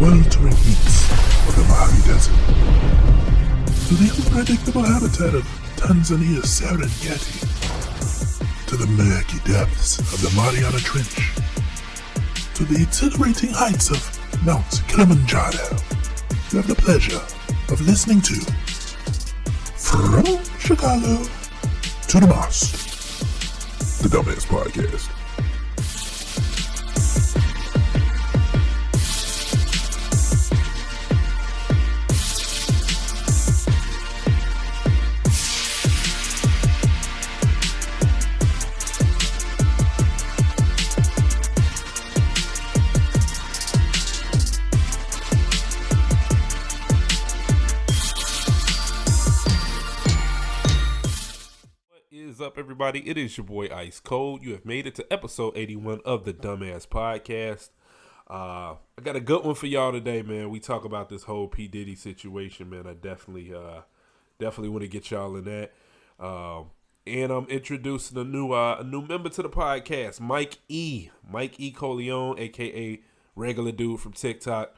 sweltering heats of the Mojave Desert, to the unpredictable habitat of Tanzania's Serengeti, to the murky depths of the Mariana Trench, to the exhilarating heights of Mount Kilimanjaro. You have the pleasure of listening to From Chicago to Dummast, the Dummast Podcast. Up, everybody? It is your boy Ice Cold. You have made it to episode 81 of the Dummast Podcast. I got a good one for y'all today, man. We talk about this whole P. Diddy situation, man. I definitely want to get y'all in that. And I'm introducing a new member to the podcast, Mike E. Coleon, aka Regular Dude from TikTok.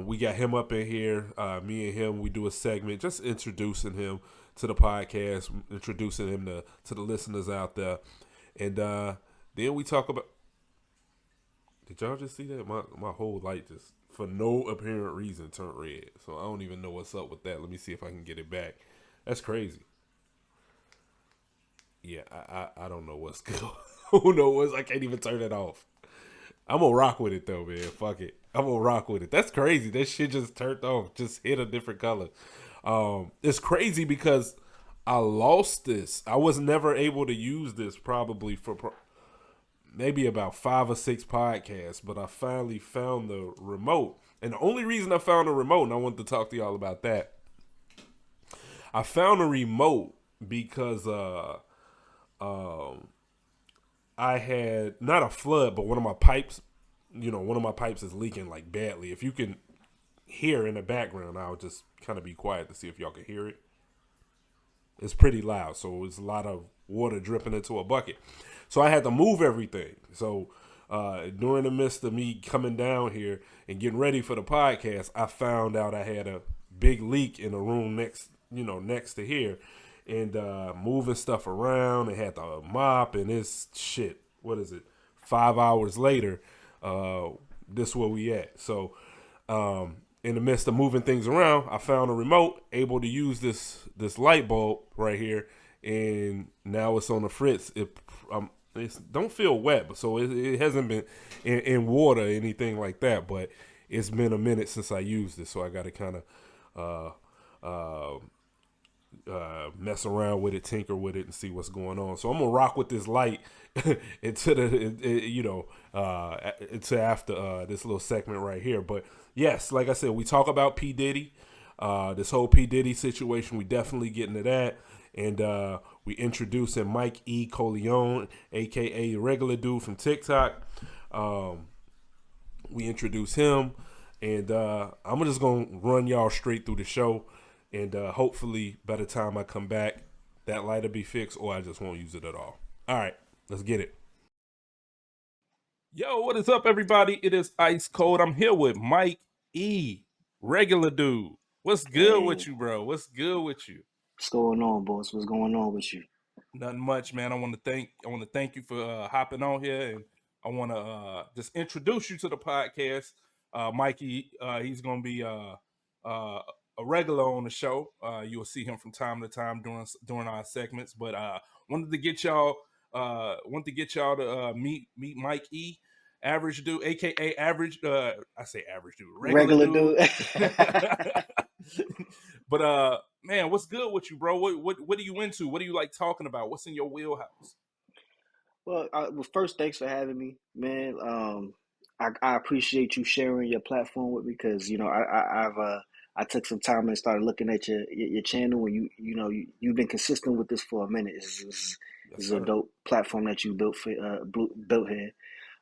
We got him up in here. Me and him, we do a segment just introducing him to the podcast, introducing him to the listeners out there. And then we talk about... Did y'all just see that? My whole light just, for no apparent reason, turned red. So I don't even know what's up with that. Let me see if I can get it back. That's crazy. Yeah, I don't know what's good. Who knows? I can't even turn it off. I'm going to rock with it, though, man. Fuck it. I'm going to rock with it. That's crazy. That shit just turned off. Just hit a different color. It's crazy because I lost this. I was never able to use this probably for maybe about 5 or 6 podcasts, but I finally found the remote. And the only reason I found the remote, and I wanted to talk to y'all about that, I found a remote because I had not a flood, but one of my pipes is leaking like badly. If you can hear in the background, I'll just kind of be quiet to see if y'all can hear it. It's pretty loud, so it's a lot of water dripping into a bucket. So I had to move everything. So during the midst of me coming down here and getting ready for the podcast, I found out I had a big leak in the room next to here, and moving stuff around and had to mop, and it's shit. What is it? 5 hours later, this is where we at. So in the midst of moving things around, I found a remote, able to use this light bulb right here, and now it's on the fritz. It don't feel wet, but so it hasn't been in water or anything like that, but it's been a minute since I used it, so I got to kind of mess around with it, tinker with it, and see what's going on. So I'm gonna rock with this light until after this little segment right here. But yes, like I said, we talk about P. Diddy, this whole P. Diddy situation. We definitely get into that, and we introducing Mike E. Coleon, aka Regular Dude from TikTok. We introduce him, and I'm just gonna run y'all straight through the show. And hopefully by the time I come back, that light will be fixed, or I just won't use it at all. All right, let's get it. Yo, what is up, everybody? It is Ice Cold. I'm here with Mike E. Regular Dude. What's good with you, bro? What's good with you? What's going on, boss? What's going on with you? Nothing much, man. I want to thank you for hopping on here, and I want to just introduce you to the podcast. Mikey, he's gonna be a regular on the show. You'll see him from time to time during our segments. But wanted to get y'all to meet Mike E, Average Dude, aka Average. I say Average Dude, regular dude. But man, what's good with you, bro? What are you into? What do you like talking about? What's in your wheelhouse? Well, first, thanks for having me, man. I appreciate you sharing your platform with me because I took some time and started looking at your channel, and you've been consistent with this for a minute. This is a dope platform that you built here.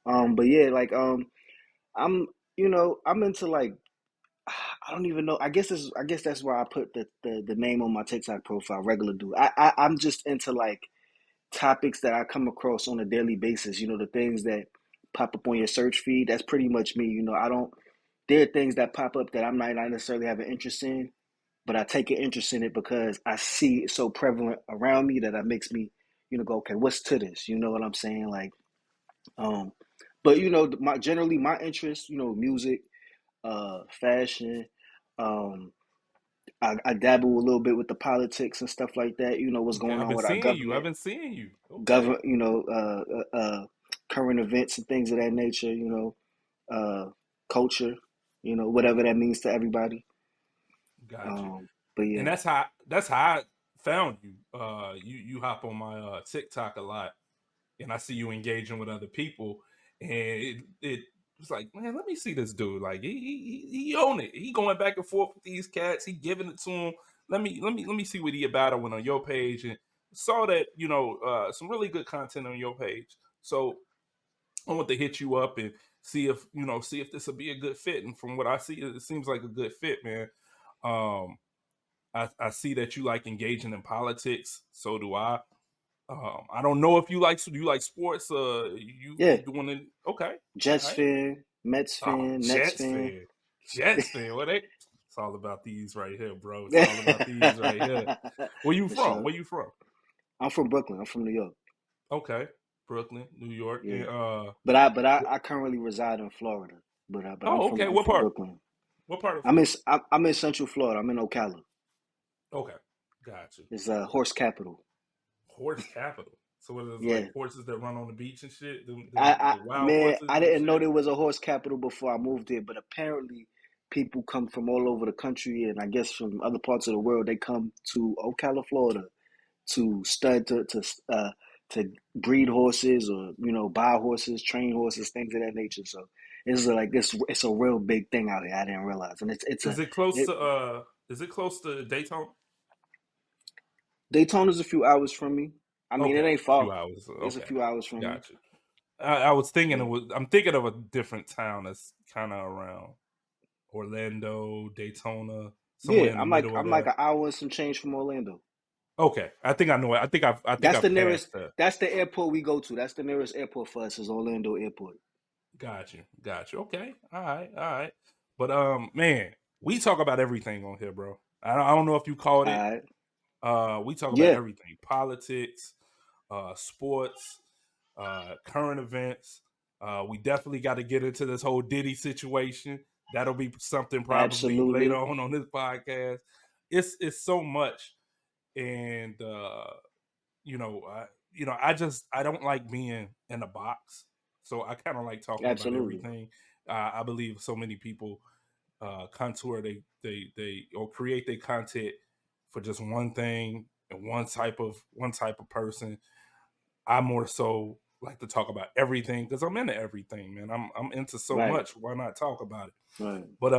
But yeah, I'm into I don't even know. I guess that's why I put the name on my TikTok profile, Regular Dude. I'm just into topics that I come across on a daily basis. The things that pop up on your search feed. That's pretty much me. I don't there are things that pop up that I might not necessarily have an interest in, but I take an interest in it because I see it so prevalent around me that it makes me, go, okay, what's to this? You know what I'm saying? Like, um, but my generally my interest, music, fashion, um, I dabble a little bit with the politics and stuff like that. What's Okay, going I've on been with our seeing you. I've government, been seeing you. Okay, government, current events and things of that nature. Culture, whatever that means to everybody. got you. Um, but And yeah, that's how I found you. You hop on my TikTok a lot, and I see you engaging with other people, and it was like, man, let me see this dude. Like he own it. He going back and forth with these cats. He giving it to them. Let me see what he about. I went on your page and saw that some really good content on your page. So I want to hit you up and see if this will be a good fit. And from what I see, it seems like a good fit, man. Um, I see that you like engaging in politics. So do I. I don't know if you like sports. You yeah. doing it? Okay, all Jets right. fan, Mets Oh, fan, Nets Jets fan. fan, Jets fan. What they? It's all about these right here, bro. It's all about these right here. Where you For from? sure. Where you from? I'm from Brooklyn. I'm from New York. Okay, Brooklyn, New York, Yeah. and But I currently reside in Florida. But I'm oh, from okay. I'm What from part? Brooklyn. What part of I'm in Florida? I'm in Central Florida. I'm in Ocala. Okay, got you. It's a horse capital. Horse capital. So it is like Yeah. horses that run on the beach and shit. I The wild man, horses I and didn't know shit. there was a horse capital before I moved here, but apparently people come from all over the country and I guess from other parts of the world. They come to Ocala, Florida to stud to breed horses or buy horses, train horses, things of that nature. So it's like it's a real big thing out here. I didn't realize, and it's a Is it close it, to Daytona? Daytona's a few hours from me. I mean, it Okay, ain't a few far. hours. It's a Okay, few hours from me. got you. I was thinking Yeah, I'm thinking of a different town that's kind of around Orlando, Daytona, somewhere yeah. in the I'm like middle of I'm like there. an hour and some change from Orlando. Okay, I think I know it. I think That's the I've nearest. passed that. That's the airport we go to. That's the nearest airport for us is Orlando Airport. Got you. Okay, all right. But man, we talk about everything on here, bro. I don't know if you caught All it. right. We talk about Yeah, everything: politics, sports, current events. We definitely got to get into this whole Diddy situation. That'll be something probably later absolutely. on this podcast. It's so much, and I I don't like being in a box. So I kind of like talking about Absolutely. everything. I believe so many people contour they or create their content for just one thing and one type of person. I more so like to talk about everything because I'm into everything, man. I'm into so Right. much. Why not talk about it? Right. But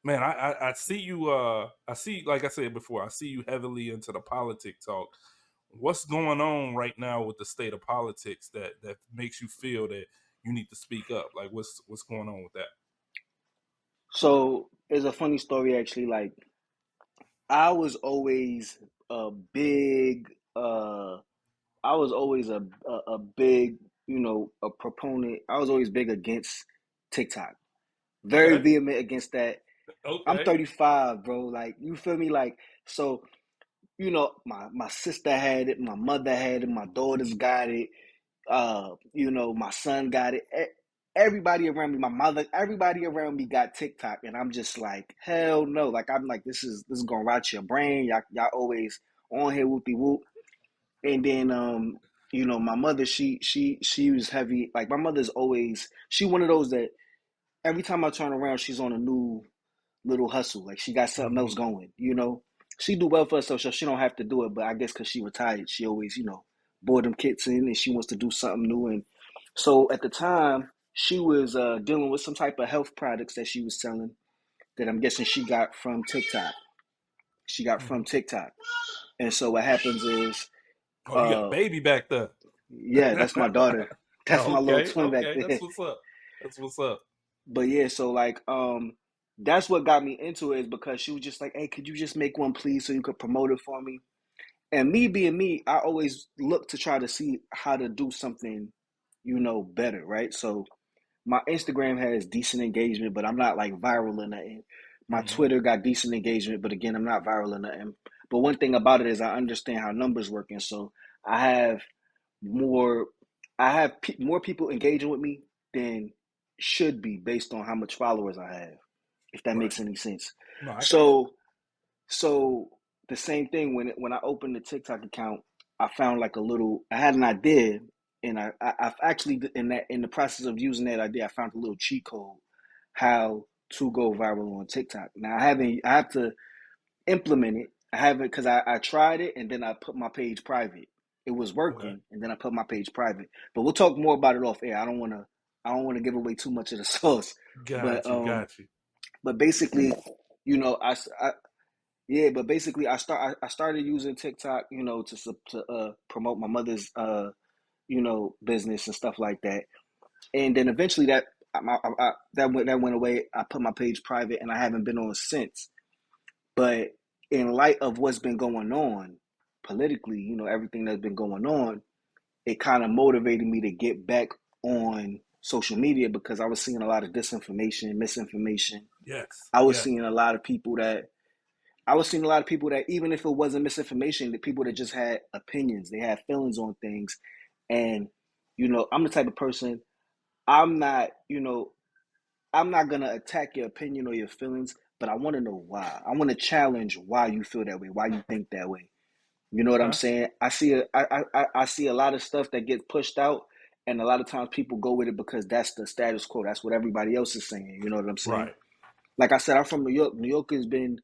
man, I see you. I see, like I said before, I see you heavily into the politic talk. What's going on right now with the state of politics that makes you feel that you need to speak up? Like, what's going on with that? So it's a funny story actually. Like I was always a big I was always a big, a proponent. I was always big against TikTok. Very Okay, vehement against that. I'm okay. 35, bro. Like, you feel me? Like, so, my sister had it, my mother had it, my daughters got it, my son got it. Everybody around me, my mother, everybody around me got TikTok, and I'm just like, hell no. Like, I'm like, this is gonna rot your brain. Y'all always on here whoopie whoop. And then my mother, she was heavy. Like my mother's always she one of those that every time I turn around, she's on a new little hustle. Like she got something else Hmm. going. She do well for herself, so she don't have to do it. But I guess because she retired, she always, bought them kits in, and she wants to do something new. And so at the time, she was dealing with some type of health products that she was selling that I'm guessing she got from TikTok. She got Hmm. from TikTok. And so what happens is, Oh, you got a uh, baby back there. yeah, that's my daughter. That's my little Okay, twin back okay. That's there. what's up. That's what's up. But yeah, so like that's what got me into it is because she was just like, "Hey, could you just make one please so you could promote it for me?" And me being me, I always look to try to see how to do something, better, right? So my Instagram has decent engagement, but I'm not like viral or nothing. My Hmm. Twitter got decent engagement, but again, I'm not viral or nothing. But one thing about it is I understand how numbers work, and so I have more, more people engaging with me than should be based on how much followers I have, if that Right. makes any sense. No, I got you. So so the same thing when I opened the TikTok account, I found like a little. I had an idea, and I've actually in the process of using that idea, I found a little cheat code how to go viral on TikTok. Now I have to implement it. I haven't because I tried it and then I put my page private. It was Okay. working, and then I put my page private. But we'll talk more about it off air. I don't want to give away too much of the sauce, but Got you. um, Got you. but basically, you know, yeah, but basically, I started using TikTok, you know, to promote my mother's you know, business and stuff like that. And then eventually that went away. I put my page private, and I haven't been on since. But in light of what's been going on politically, you know, everything that's been going on, it kind of motivated me to get back on social media because I was seeing a lot of disinformation, misinformation. Yes. I was Yes. seeing a lot of people that I was seeing a lot of people that even if it wasn't misinformation, the people that just had opinions, they had feelings on things. And, you know, I'm the type of person, I'm not, you know, I'm not gonna attack your opinion or your feelings, but I wanna know why. I wanna challenge why you feel that way, why you think that way. You know what I'm Okay. saying? I see a lot of stuff that gets pushed out, and a lot of times people go with it because that's the status quo. That's what everybody else is saying. You know what I'm saying? Right. Like I said, I'm from New York. New York has been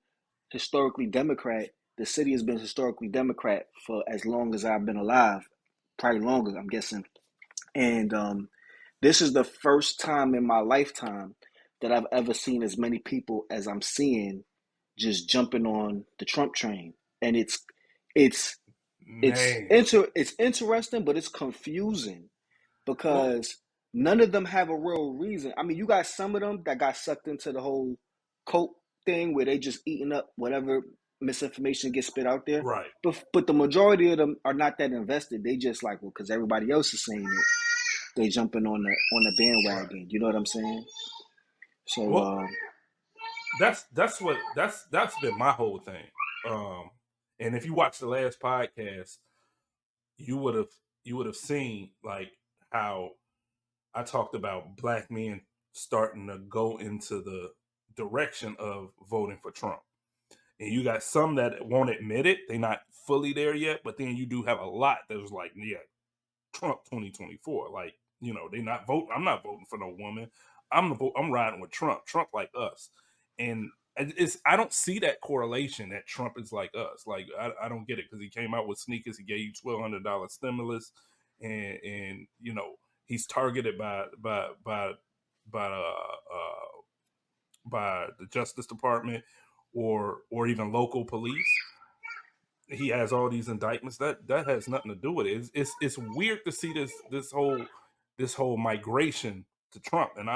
historically Democrat. The city has been historically Democrat for as long as I've been alive, probably longer, I'm guessing. And this is the first time in my lifetime that I've ever seen as many people as I'm seeing just jumping on the Trump train. And it's Man. it's interesting, but it's confusing Well, because none of them have a real reason. I mean, you got some of them that got sucked into the whole cult thing where they just eating up whatever misinformation gets spit out there. right. But the majority of them are not that invested. They just like, well, because everybody else is saying it, they jumping on the Right. bandwagon. You know what I'm saying? So Well, that's been my whole thing. Um, and if you watch the last podcast, you would have you would have seen like how I talked about black men starting to go into the direction of voting for Trump. And you got some that won't admit it; they're not fully there yet. But then you do have a lot that was like, yeah, Trump 2024. Like, they not voting. I'm not voting for no woman. I'm riding with Trump. Trump like us. And I don't see that correlation that Trump is like us. Like I don't get it because he came out with sneakers. He gave you $1,200 stimulus, and he's targeted by by the Justice Department or even local police. He has all these indictments that has nothing to do with it. It's weird to see this whole migration to Trump, and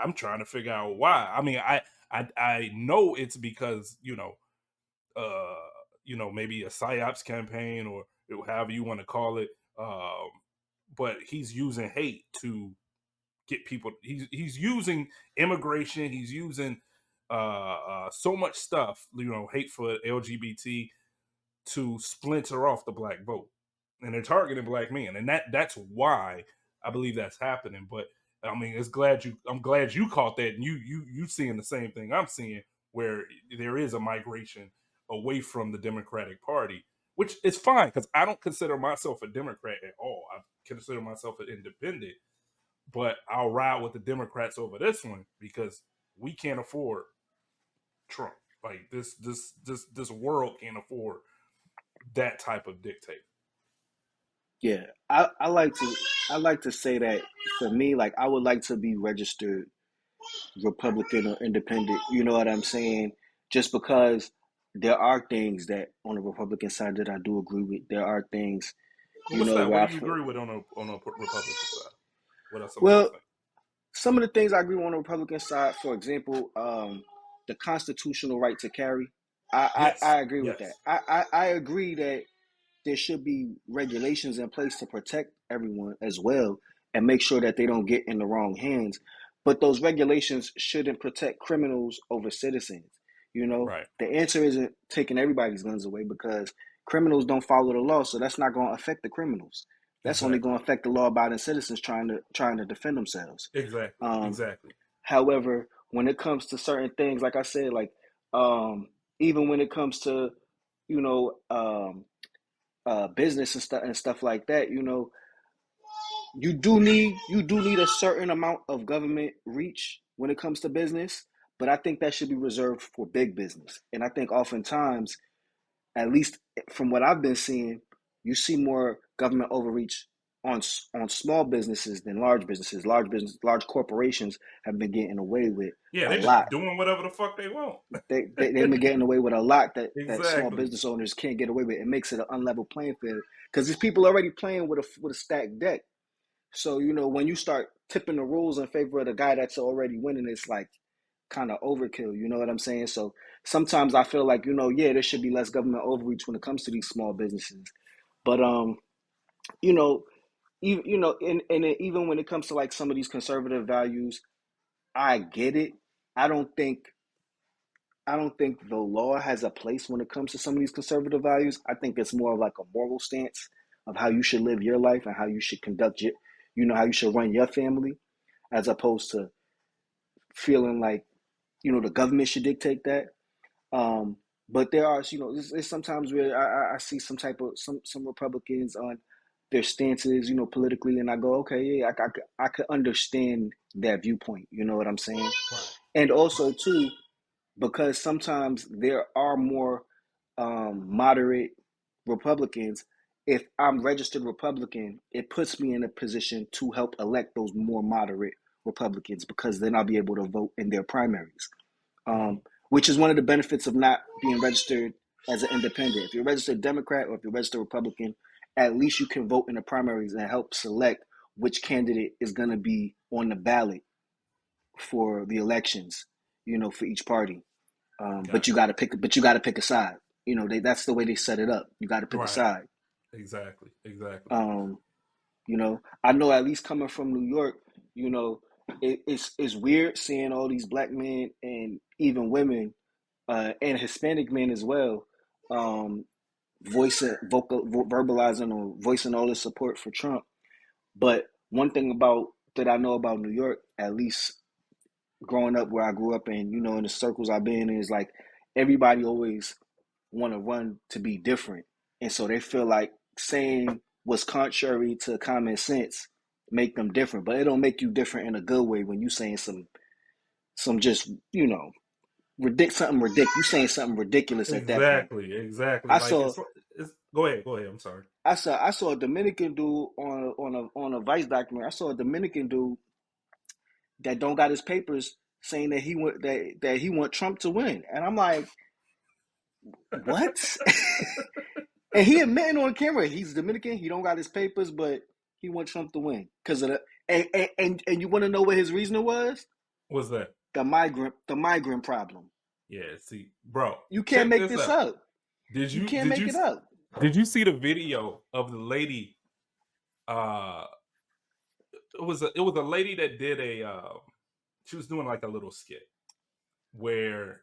I'm trying to figure out why. I mean, I know it's because uh maybe a psyops campaign or however you want to call it, but he's using hate to get people. He's using immigration. He's using so much stuff. Hate for LGBT to splinter off the black vote, and they're targeting black men, and that's why I believe that's happening. But I mean, I'm glad you caught that, and you seeing the same thing I'm seeing, where there is a migration away from the Democratic Party, which is fine because I don't consider myself a Democrat at all. I consider myself an independent, but I'll ride with the Democrats over this one because we can't afford Trump. Like this world can't afford that type of dictator. yeah, I like to say that for me, like I would like to be registered Republican or independent. You know what I'm saying? Just because there are things that on the Republican side that I do agree with. There are things, Well, you what's know, that? where What I do you feel, agree with on a Republican side? What are some of those well, things? some of the things I agree with on the Republican side, for example, the constitutional right to carry. Yes, I agree with that. yes, I agree that there should be regulations in place to protect everyone as well and make sure that they don't get in the wrong hands. but those regulations shouldn't protect criminals over citizens. Right. The answer isn't taking everybody's guns away because criminals don't follow the law, so that's not going to affect the criminals. That's only Exactly. going to affect the law-abiding citizens trying to defend themselves. Exactly. Um, Exactly. However, when it comes to certain things, like I said, like even when it comes to you know business and stuff like that, you do need a certain amount of government reach when it comes to business, but I think that should be reserved for big business. And I think oftentimes, at least from what I've been seeing, you see more government overreach on small businesses than large businesses. Large corporations have been getting away with Yeah, a they're just lot. doing whatever the fuck they want. They've been getting away with a lot that small Exactly. business owners can't get away with. It makes it an unlevel playing field because these people already playing with a stacked deck. So when you start tipping the rules in favor of the guy that's already winning, it's like kind of overkill. You know what I'm saying? So sometimes I feel like yeah, there should be less government overreach when it comes to these small businesses. But you know, even and even when it comes to like some of these conservative values, I get it. I don't think I don't think the law has a place when it comes to some of these conservative values. I think it's more of like a moral stance of how you should live your life and how you should conduct how you should run your family, as opposed to feeling like the government should dictate that. Um, but there are there's sometimes where I see some Republicans on their stances, politically, and I go, okay, yeah, I could understand that viewpoint. You know what I'm saying? Right. And Right. also too, because sometimes there are more moderate Republicans. If I'm registered Republican, it puts me in a position to help elect those more moderate Republicans because then I'll be able to vote in their primaries, Mm-hmm. which is one of the benefits of not being registered as an independent. If you're registered Democrat or if you're registered Republican, at least you can vote in the primaries and help select which candidate is going to be on the ballot for the elections, for each party. But you Gotcha. got to pick. But you got to pick a side. That's the way they set it up. You got to pick a Right. side. Exactly. Exactly. Um, I know at least coming from New York, it's weird seeing all these black men and even women and Hispanic men as well, verbalizing or voicing all this support for Trump. But one thing about that I know about New York, at least growing up where I grew up in, in the circles I've been in, is like everybody always want to run to be different, and so they feel like saying what's contrary to common sense make them different, but it don't make you different in a good way when you saying some just something ridiculous. You saying something ridiculous at that point. Exactly. Exactly. I Like saw it's. Go ahead. Go ahead. I'm sorry. I saw a Dominican dude on a Vice documentary. I saw a Dominican dude that don't got his papers saying that he want Trump to win, and I'm like, what? And he admitting on camera he's Dominican. He don't got his papers, but he want Trump to win because of the and you want to know what his reasoning was? What's that? The migrant problem. Yeah. See, bro. You can't Check make this this out. up. Did You you can't did make you it up. did you see the video of the lady? Uh, it was a lady that did a. She was doing like a little skit where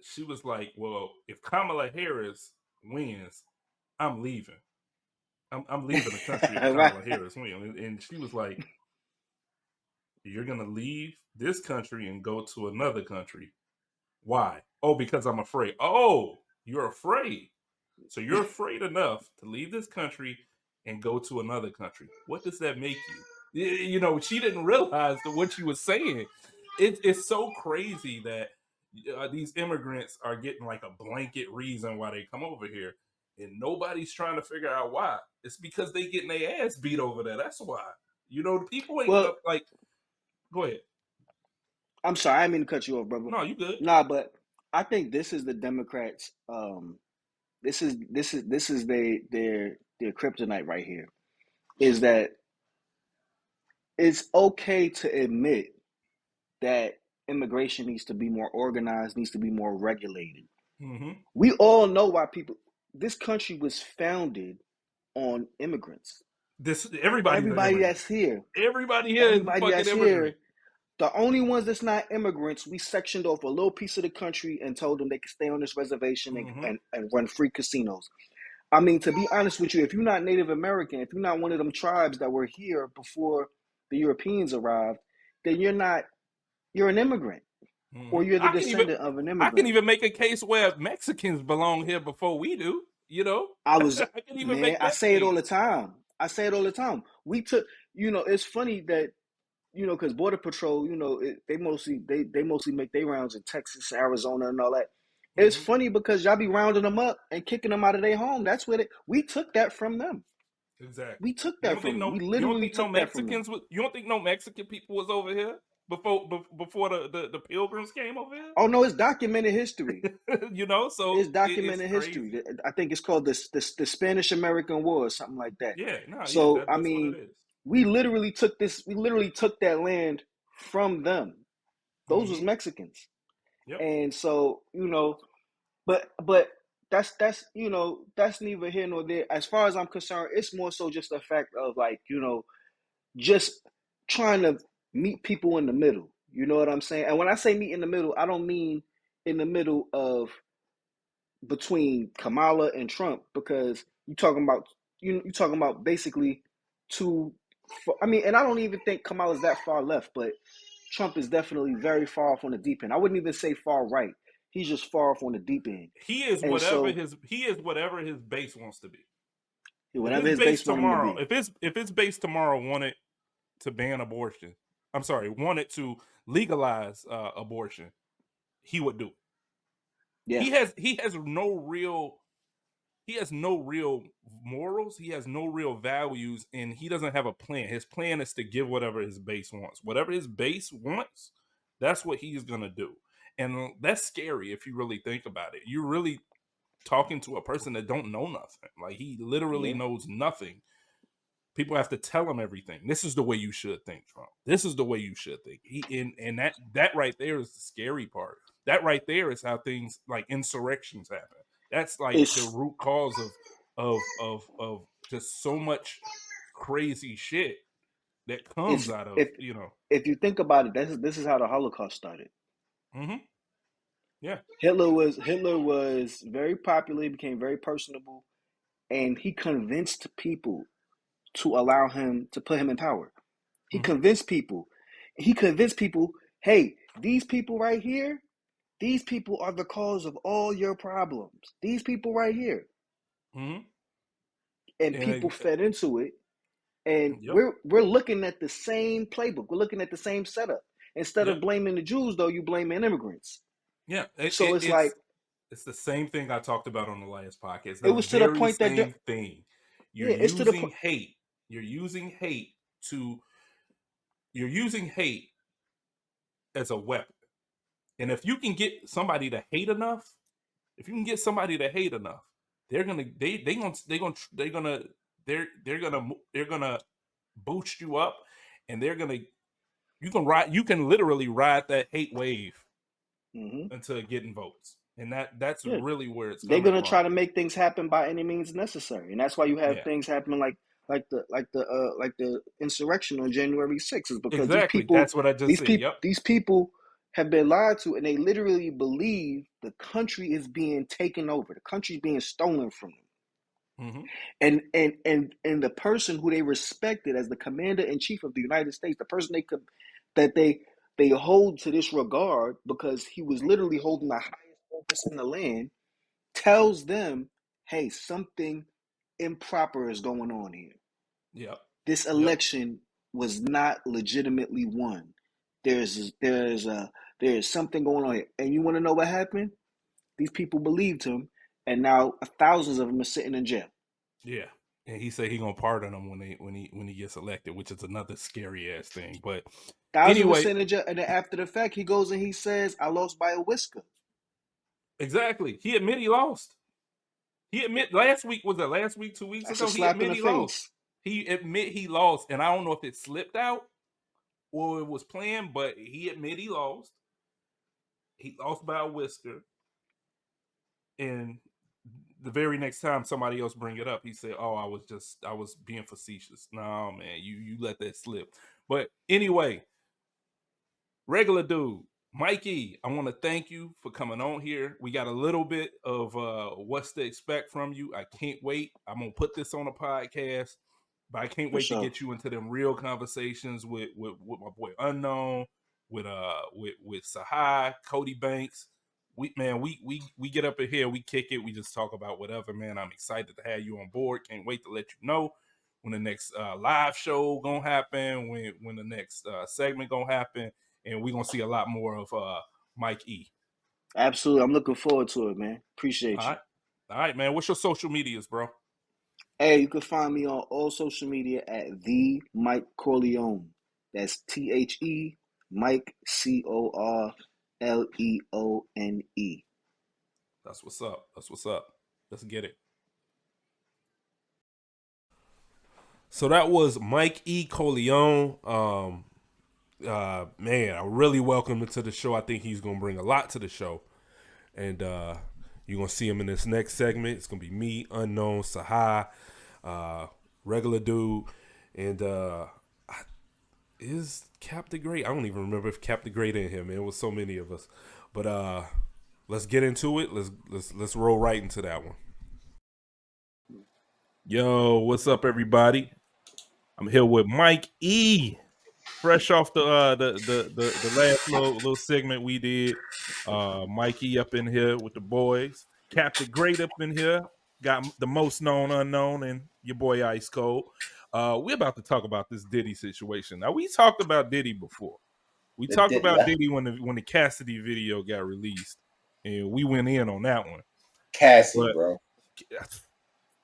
she was like, "Well, if Kamala Harris wins, I'm leaving. I'm leaving the country if Right. Kamala Harris wins." And she was like, "You're gonna leave this country and go to another country. Why? Oh, because I'm afraid. Oh, you're afraid. So you're afraid enough to leave this country and go to another country. What does that make you?" She didn't realize that what she was saying. It's so crazy that these immigrants are getting like a blanket reason why they come over here, and nobody's trying to figure out why. It's because they getting their ass beat over there. That's why. The people ain't Well, like. Go ahead. I'm sorry, I didn't mean to cut you off, brother. No, you good. Nah, but I think this is the Democrats. This is their kryptonite right here. Is that it's okay to admit that immigration needs to be more organized, needs to be more regulated. Mm-hmm. We all know why this country was founded on immigrants. Everybody's an Everybody immigrant. that's here, Everybody here is a everybody fucking that's here, immigrant. The only ones that's not immigrants, we sectioned off a little piece of the country and told them they could stay on this reservation and run free casinos. I mean, to be honest with you, if you're not Native American, if you're not one of them tribes that were here before the Europeans arrived, then you're an immigrant, or you're the descendant of an I can immigrant. even make a case where Mexicans belong here before we do. You know, I was, I can even man, make I that say it all case. the time. I say it all the time. We took, it's funny that, because Border Patrol, they mostly make their rounds in Texas, Arizona, and all that. It's Mm-hmm. funny because y'all be rounding them up and kicking them out of their home. That's where we took that from them. Exactly. We took that from them. We You don't literally think no took that from them. Mexicans you don't think no Mexican people was over here before the pilgrims came over Oh no, it's documented history. here? So It's it's documented history. crazy. I think it's called the Spanish American War or something like that. Yeah, no, yeah, So I that's what it mean, is. we literally took this. We literally took that land from them. Those was Mm-hmm. Mexicans, Yep. and so but that's that's neither here nor there. As far as I'm concerned, it's more so just the fact of like just trying to meet people in the middle. You know what I'm saying? And when I say meet in the middle, I don't mean in the middle of between Kamala and Trump, because you talking about basically two. I mean, and I don't even think Kamala's that far left, but Trump is definitely very far off on the deep end. I wouldn't even say far right. He's just far off on the deep end. He is And whatever so his base wants to be. If whatever his his base base want him to tomorrow, be. if his base tomorrow wanted to ban abortion, wanted to legalize abortion, he would do it. Yeah. He has no real morals. He has no real values, and he doesn't have a plan. His plan is to give whatever his base wants. Whatever his base wants, that's what he's gonna do, and that's scary if you really think about it. You're really talking to a person that don't know nothing. Like, he literally Yeah. knows nothing. People have to tell him everything. This is the way you should think, Trump. This is the way you should think. And that right there is the scary part. That right there is how things like insurrections happen. That's like the It's root cause of just so much crazy shit that comes it's out of. if you think about it, this is how the Holocaust started. Mm-hmm. Yeah. Hitler was very popular, he became very personable, and he convinced people to allow him to put him in power. He Mm-hmm. convinced people. He convinced people, hey, these people right here, these people are the cause of all your problems. These people right here. Mm-hmm. And people And fed into it. And yep. we're looking at the same playbook. We're looking at the same setup. Instead Yep. of blaming the Jews, though, you blaming immigrants. Yeah. So it's like It's the same thing I talked about on the last podcast. it The was to the very point that same thing. yeah, it's to the point. You're using hate as a weapon. And if you can get somebody to hate enough, they're gonna boost you up, and you can literally ride that hate wave until getting votes. And that's Yeah, really where it's they're coming gonna from. try to make things happen by any means necessary, and that's why you have Yeah, things happening like the insurrection on January 6th, is because exactly. That's what I just said. Yep. these people have been lied to, and they literally believe the country is being taken over, the country is being stolen from them, Mm-hmm. and the person who they respected as the commander in chief of the United States, the person they hold to this regard because he was literally holding the highest office in the land, tells them, hey, something improper is going on here. Yep. This Yep. election was not legitimately won. There is something going on here. And you want to know what happened? These people believed him, and now thousands of them are sitting in jail. Yeah. And he said he gonna pardon them when he gets elected, which is another scary ass thing. But Thousands are anyway, sitting in jail, and then after the fact, he goes and he says, "I lost by a whisker." exactly. He admit he lost. He admit last week, 2 weeks That's a ago, he slap in admit the he lost. face. He admit he lost, and I don't know if it slipped out or it was planned, but he admit he lost. He lost by a whisker, and the very next time somebody else bring it up, he said, "Oh, I was being facetious." No, man, you let that slip. But anyway, Regular dude, Mikey, I want to thank you for coming on here. We got a little bit of what's to expect from you. I can't wait. I'm gonna put this on a podcast, but I can't For wait to sure. get you into them real conversations with my boy Unknown, with Sahai, Cody Banks. We get up in here, we kick it, we just talk about whatever, man. I'm excited to have you on board. Can't wait to let you know when the next live show gonna happen, when the next segment gonna happen, and we're gonna see a lot more of Mike E. Absolutely. I'm looking forward to it, man. Appreciate you. All right, man. What's your social medias, bro? Hey, you can find me on all social media at the Mike Corleone. That's THE Mike CORLEONE. That's what's up. That's what's up. Let's get it. So that was Mike E. Corleone. Man, I really welcome him to the show. I think he's gonna bring a lot to the show, and you're gonna see him in this next segment. It's gonna be me, Unknown, Sahai, regular dude, and is Cap the Great? I don't even remember if Cap the Great in here, man. It was so many of us, but let's get into it. Let's roll right into that one. Yo, what's up, everybody? I'm here with Mike E. Fresh off the last little segment we did. Mikey up in here with the boys. Cap the Great up in here. Got the most known unknown and your boy Ice Cold. We're about to talk about this Diddy situation. Now we talked about Diddy before. We talked about Diddy when the Cassidy video got released, and we went in on that one. Cassie, But, bro.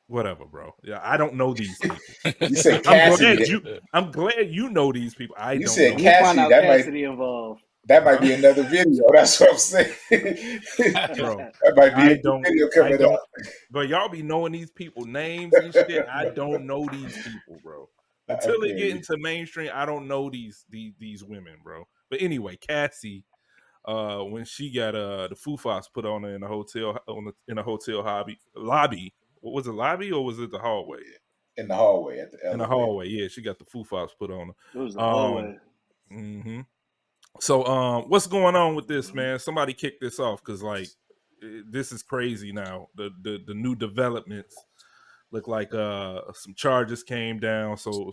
Whatever, bro. Yeah, I don't know these people. You said Cassidy. I'm glad you know these people. You said We Cassie. find out That Cassidy involved. might be another video. That's what I'm saying. Bro, that might be a video coming up. But y'all be knowing these people names and shit. I don't know these people, bro. Until they get into mainstream, I don't know these women, bro. But anyway, Cassie, when she got the Fufas put on her in the hotel in a hotel lobby. What was it, lobby or was it the hallway? In the hallway at the elevator. In the hallway, yeah. She got the Fufas put on her. It was the hallway. Mm-hmm. So, what's going on with this, man? Somebody kick this off because, like, this is crazy now. The new developments look like some charges came down. So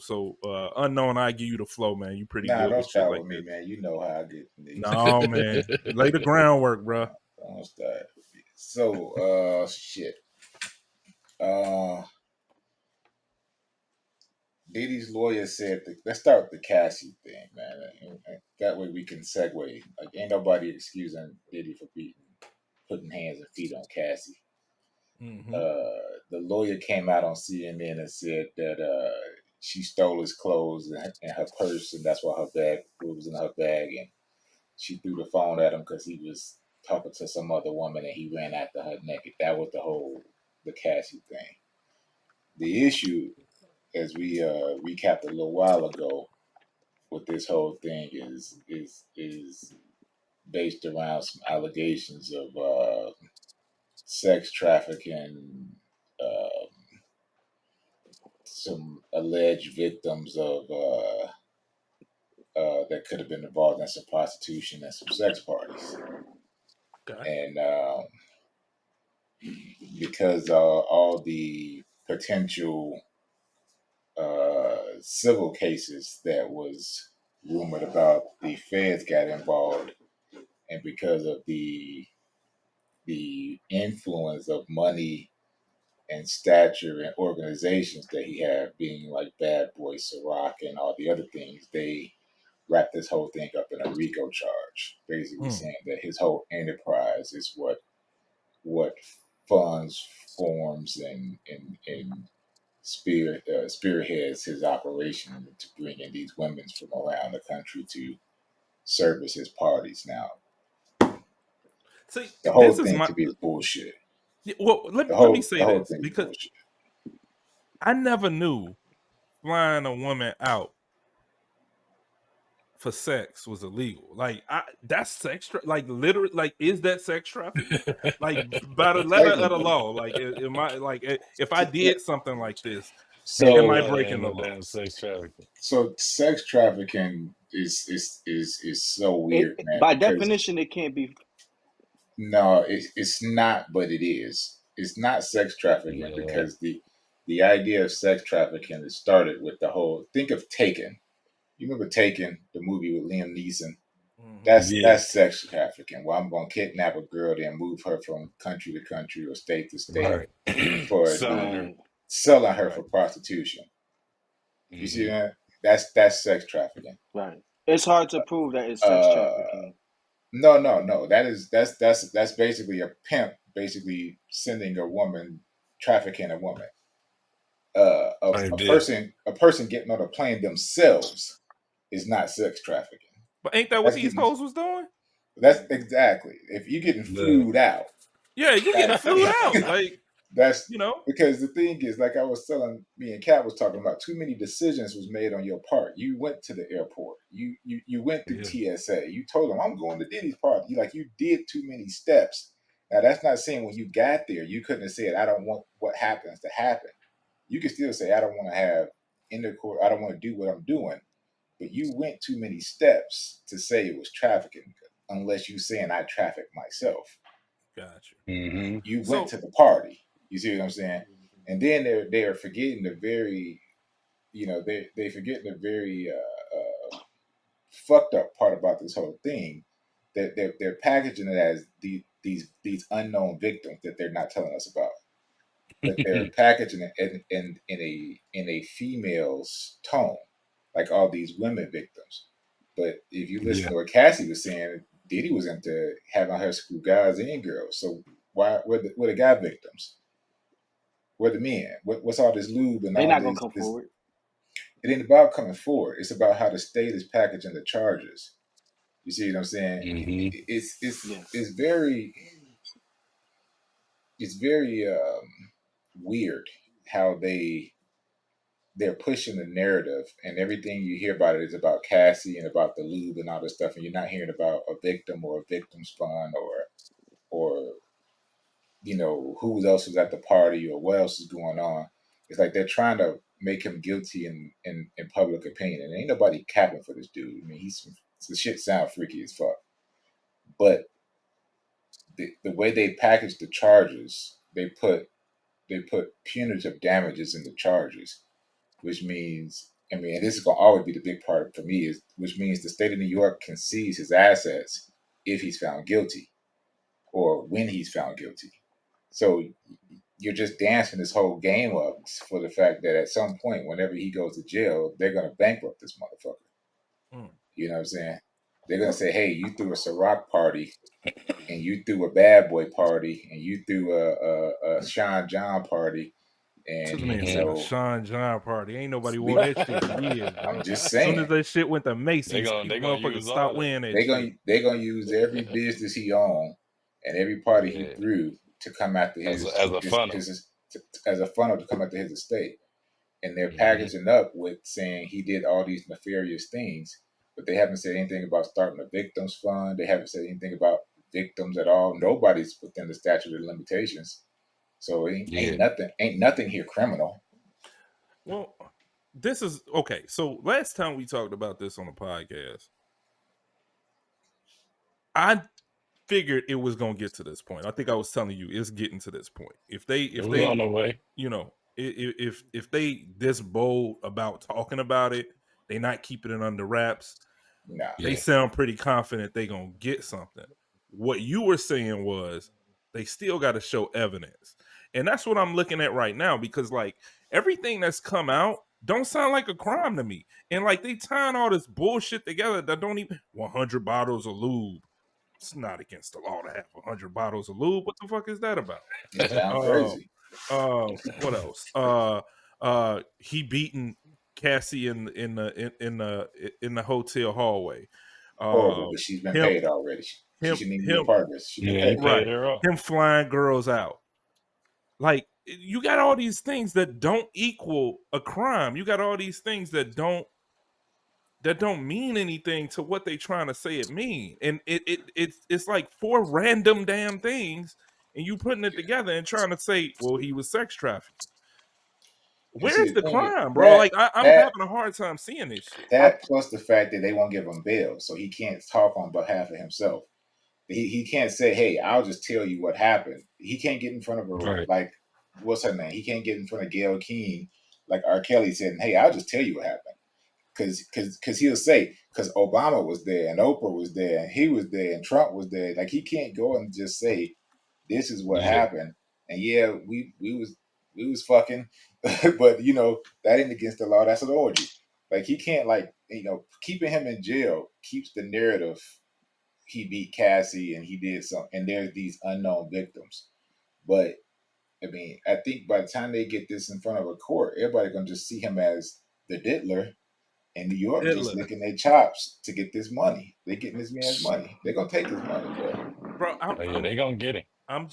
Unknown, I give you the flow, man. You pretty good with shit like me, this. man. You know how I get. No, man. Lay the groundwork, bro. Don't start. So, shit. Diddy's lawyer said, let's start with the Cassie thing, man. And that way we can segue. Like, ain't nobody excusing Diddy for putting hands and feet on Cassie. Mm-hmm. The lawyer came out on CNN and said that she stole his clothes and her purse, and that's why it was in her bag, and she threw the phone at him because he was talking to some other woman and he ran after her naked. That was the Cassie thing. The issue, as we recapped a little while ago, with this whole thing is based around some allegations of sex trafficking, some alleged victims of that could have been involved in some prostitution and some sex parties. Okay. And because all the potential civil cases that was rumored about, the feds got involved, and because of the influence of money and stature and organizations that he had, being like Bad Boy, Ciroc, and all the other things, they wrapped this whole thing up in a RICO charge, basically saying that his whole enterprise is what funds, forms, and spearheads his operation to bring in these women from around the country to service his parties. Now, see, the whole thing to be bullshit. Yeah, well, let me say this, because I never knew flying a woman out for sex was illegal. Like, that's sex, like, literally, like, is that sex trafficking? Like, by the letter of the law, like, am I, like, if I did something like this, am I breaking the law? Sex trafficking is so weird, man. By Because definition, it can't be. no, it's not, but it is. It's not sex trafficking Yeah. because the idea of sex trafficking is started with the whole. Think of Taken. You remember Taken, the movie with Liam Neeson? Mhm. Yeah. That's sex trafficking. Well, I'm gonna kidnap a girl, then move her from country to country or state to state Right. for Selling the her. Right, selling her right, for prostitution. You see Hmm. that? That's sex trafficking. right. It's hard to prove that it's sex Uh, trafficking. no. That's basically a pimp, basically sending a woman, trafficking a woman. I did. A person getting on a plane themselves is not sex trafficking. But ain't that what That's these getting hoes was doing? that's exactly if you're getting Yeah. flued out. Yeah, you getting That, flued out. Like, that's you know. because the thing is, like I was telling me and Kat was talking about, too many decisions was made on your part. You went to the airport. You went through Yeah. TSA. You told them I'm going to Diddy's party. You did too many steps. Now that's not saying when you got there you couldn't have said I don't want what happens to happen. You can still say I don't want to have intercourse. I don't want to do what I'm doing. But you went too many steps to say it was trafficking, unless you saying I traffic myself. Gotcha. Hmm. You went So to the party. You see what I'm saying? And then they're forgetting the very, they forgetting the very fucked up part about this whole thing, that they're packaging it as these unknown victims that they're not telling us about, but they're packaging it in a female's tone, like all these women victims. But if you listen Yeah. to what Cassie was saying, Diddy was into having her screw guys and girls. So why were the guy victims? Where the men? What's all this lube and They're all not gonna this? come forward. It ain't about coming forward. It's about how the state is packaging the charges. You see what I'm saying? Hmm. Yes. It's very weird how they're pushing the narrative, and everything you hear about it is about Cassie and about the lube and all this stuff, and you're not hearing about a victim or a victim's fund or who else was at the party or what else is going on. It's like they're trying to make him guilty in public opinion, and ain't nobody capping for this dude. I mean, the shit sound freaky as fuck, but the way they package the charges, they put punitive damages in the charges, which means, I mean, and this is gonna always be the big part for me, is which means the state of New York can seize his assets if he's found guilty or when he's found guilty. So you're just dancing this whole game up for the fact that at some point, whenever he goes to jail, they're gonna bankrupt this motherfucker. mm. You know what I'm saying? They're gonna say, "Hey, you threw a Ciroc party, and you threw a Bad Boy party, and you threw a Sean John party, This and man you said a know, Sean John party. Ain't nobody wore we, that shit in years, I'm bro. just As soon as saying, that shit went to They Macy's, gonna they people gonna motherfuckers use stopped all that. wearing that they're shit. gonna use every business he owned and every party he Yeah. threw to come after As a funnel. as a funnel to come after his estate. And they're Hmm. packaging up with saying he did all these nefarious things, but they haven't said anything about starting a victims fund. They haven't said anything about victims at all. Nobody's within the statute of limitations, so Yeah. ain't nothing here criminal. Well, this is okay. So last time we talked about this on the podcast, I figured it was gonna get to this point. I think I was telling you it's getting to this point. If It was on they the way. you know if they this bold about talking about it, they not keeping it under wraps. Nah, They Yeah. sound pretty confident they gonna get something. What you were saying was they still got to show evidence, and that's what I'm looking at right now because like everything that's come out don't sound like a crime to me, and like they tying all this bullshit together that don't even 100 bottles of lube. It's not against the law to have 100 bottles of lube. What the fuck is that about? it sounds Uh, crazy. what else? He beaten Cassie in the hotel hallway. Horrible, Uh, but she's been him paid already. She him shouldn't even be a him part of this. She's been Yeah, he paid. paid right. her off. Him flying girls out. Like you got all these things that don't equal a crime. You got all these things that don't mean anything to what they trying to say it mean. And it's like four random damn things, and you putting it together and trying to say, well, he was sex trafficking. And see, Where's the the thing is crime, bro? Like I'm that having a hard time seeing this shit. plus the fact that they won't give him bail, so he can't talk on behalf of himself. He can't say, "Hey, I'll just tell you what happened." He can't get in front of Right. like what's her name? He can't get in front of Gayle King like R. Kelly said, "Hey, I'll just tell you what happened." Because he'll say, because Obama was there and Oprah was there and he was there and Trump was there. Like he can't go and just say, "This is what Yeah. happened." And yeah, we was fucking, but that ain't against the law. That's an orgy. Like he can't keeping him in jail keeps the narrative. He beat Cassie and he did something, and there's these unknown victims. But I mean, I think by the time they get this in front of a court, everybody gonna just see him as the diddler in New York, just Diddler. licking their chops to get this money. They getting this man's money. They're gonna take his money, Bro, Oh, yeah, they gonna get him. I'm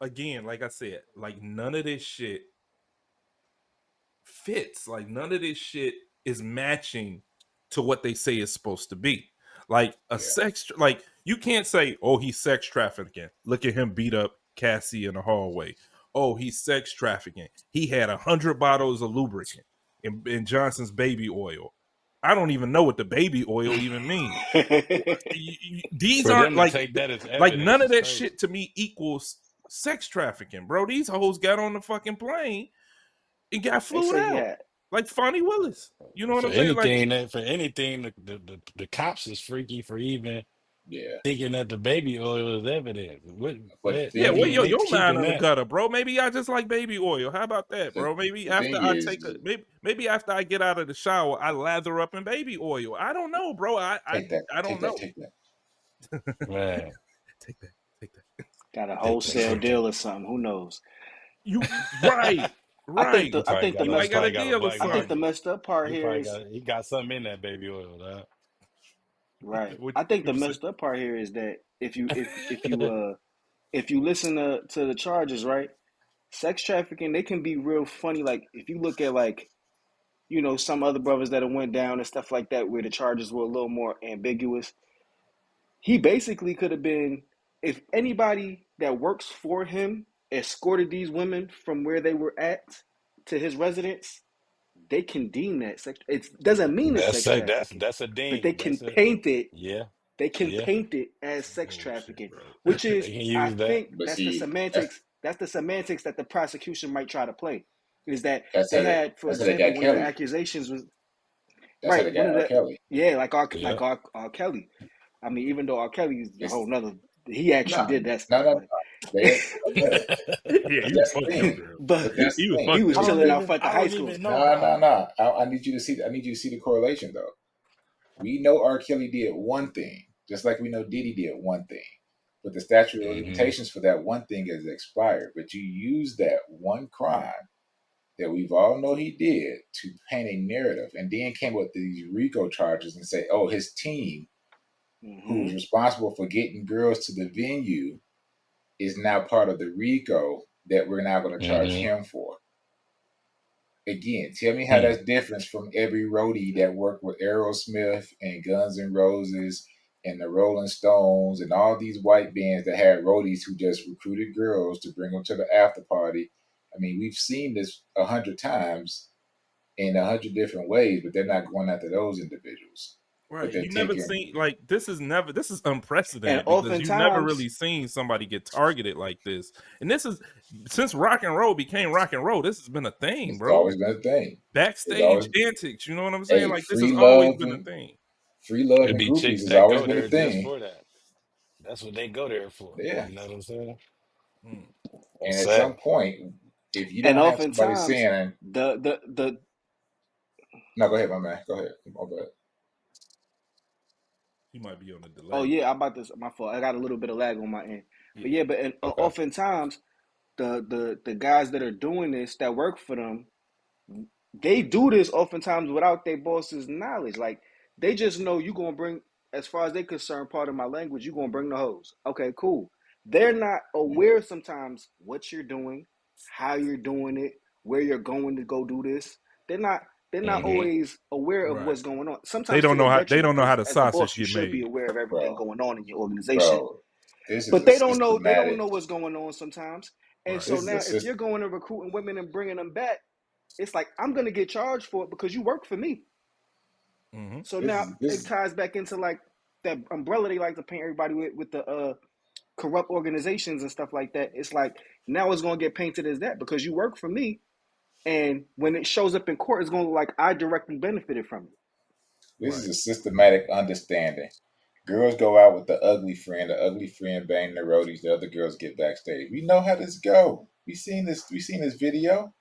again, like I said, like none of this shit fits. Like none of this shit is matching to what they say it's supposed to be. Like like you can't say, "Oh, he's sex trafficking. Look at him beat up Cassie in the hallway." "Oh, he's sex trafficking. He had 100 bottles of lubricant in Johnson's baby oil." I don't even know what the baby oil even means. These For aren't them to take that as like evidence none of is that crazy. shit to me equals sex trafficking, bro. These hoes got on the fucking plane and got They flew say he out had. like Fonnie Willis. You know what For I'm saying? Like, anything, the cops is freaky for even yeah. thinking that the baby oil is evidence. But the yeah, thing well, is, your mind keeping on the that. gutter, bro. Maybe I just like baby oil. How about that, the, bro? Maybe the after thing I is, take maybe after I get out of the shower, I lather up in baby oil. I don't know, bro. take that, I don't take that, know. take that. Man, Take that, take that. Got a take that, wholesale take that. deal or something. Who knows? You right, I think right. the I think the He He might messed got a probably up got a deal or black I think the market. something. messed up part He here probably is got something in that baby oil, dog. right. What I think the you say? messed up part here is that if you listen to the charges, right? Sex trafficking, they can be real funny. Like if you look at like some other brothers that have went down and stuff like that, where the charges were a little more ambiguous. He basically could have been, if anybody that works for him escorted these women from where they were at to his residence, they can deem that sex. It doesn't mean it's sex trafficking, That's a but they ding. can That's a paint it. yeah, They can yeah. paint it as Some sex bullshit, trafficking, bro. which They is, can I use that. think, But that's the see, that's semantics. That's the semantics that the prosecution might try to play. Is that that's how they they had, for that's how they example, got one of the Kelly. accusations was That's how right. they One got of R. the Kelly. yeah, like Yeah. R. Kelly. I mean, even though R. Kelly is a It's whole nother, he actually no, did that no, stuff, no, no. They okay, Yeah, but he was that's the fucking them thing. girls. but But that's He the was he thing. fucking was I them don't chilling girls. out even front of I high don't school. even know No, how. no, no. I need you to see. I need you to see the correlation, though. We know R. Kelly did one thing, just like we know Diddy did one thing. But the statute of Hmm. limitations for that one thing has expired. But you use that one crime that we've all know he did to paint a narrative, and then came up with these RICO charges and say, "Oh, his team, who Hmm was responsible for getting girls to the venue, is now part of the RICO that we're now going to charge Hmm. him for." Again, tell me how that's different from every roadie that worked with Aerosmith and Guns N' Roses and the Rolling Stones and all these white bands that had roadies who just recruited girls to bring them to the after party. I mean, we've seen this 100 times in 100 different ways, but they're not going after those individuals. But Right. they're You never taking seen like this is And unprecedented because you never oftentimes, really seen somebody get targeted like this. And this is since rock and roll became rock and roll, this has been a thing, it's bro. always been a thing. It's Backstage always antics, you know what I'm saying? hey, Like this has always been a thing. free love It'd and be groupies chicks has that always go been a there just thing. for that. That's what they go there for. Yeah. You know what I'm saying? Mm. And That's at sad. some point, if you and don't have somebody oftentimes, saying, the no, go ahead, my man. Go ahead. Oh, go ahead. He might be on a oh delay. yeah, I'm about to, my fault. I got a little bit of lag on my end, but Yeah. yeah, but and, Okay. oftentimes the guys that are doing this that work for them, they do this oftentimes without their boss's knowledge. Like they just know you gonna bring, as far as they concerned, part of my language, you gonna bring the hose. Okay, cool. They're not aware sometimes what you're doing, how you're doing it, where you're going to go do this. They're not they're not Hmm. always aware of Right. what's going on. They Sometimes to don't their know how they detriment, don't know how because the as the sausage boss, you get should be made. aware of everything Bro, going on in your organization. bro, this is But a they don't systematic. know what's going on sometimes. And Right. so This is now a if system. you're going and recruiting women and bringing them back, it's like I'm gonna get charged for it because you work for me. Mm-hmm. So This now is it ties back into like that umbrella they like to paint everybody with the corrupt organizations and stuff like that. It's like now it's gonna get painted as that because you work for me, and when it shows up in court, it's gonna look like I directly benefited from it. this is Right. a systematic understanding. Girls go out with the ugly friend bang the roadies, the other girls get backstage. We know how this go. We seen this video.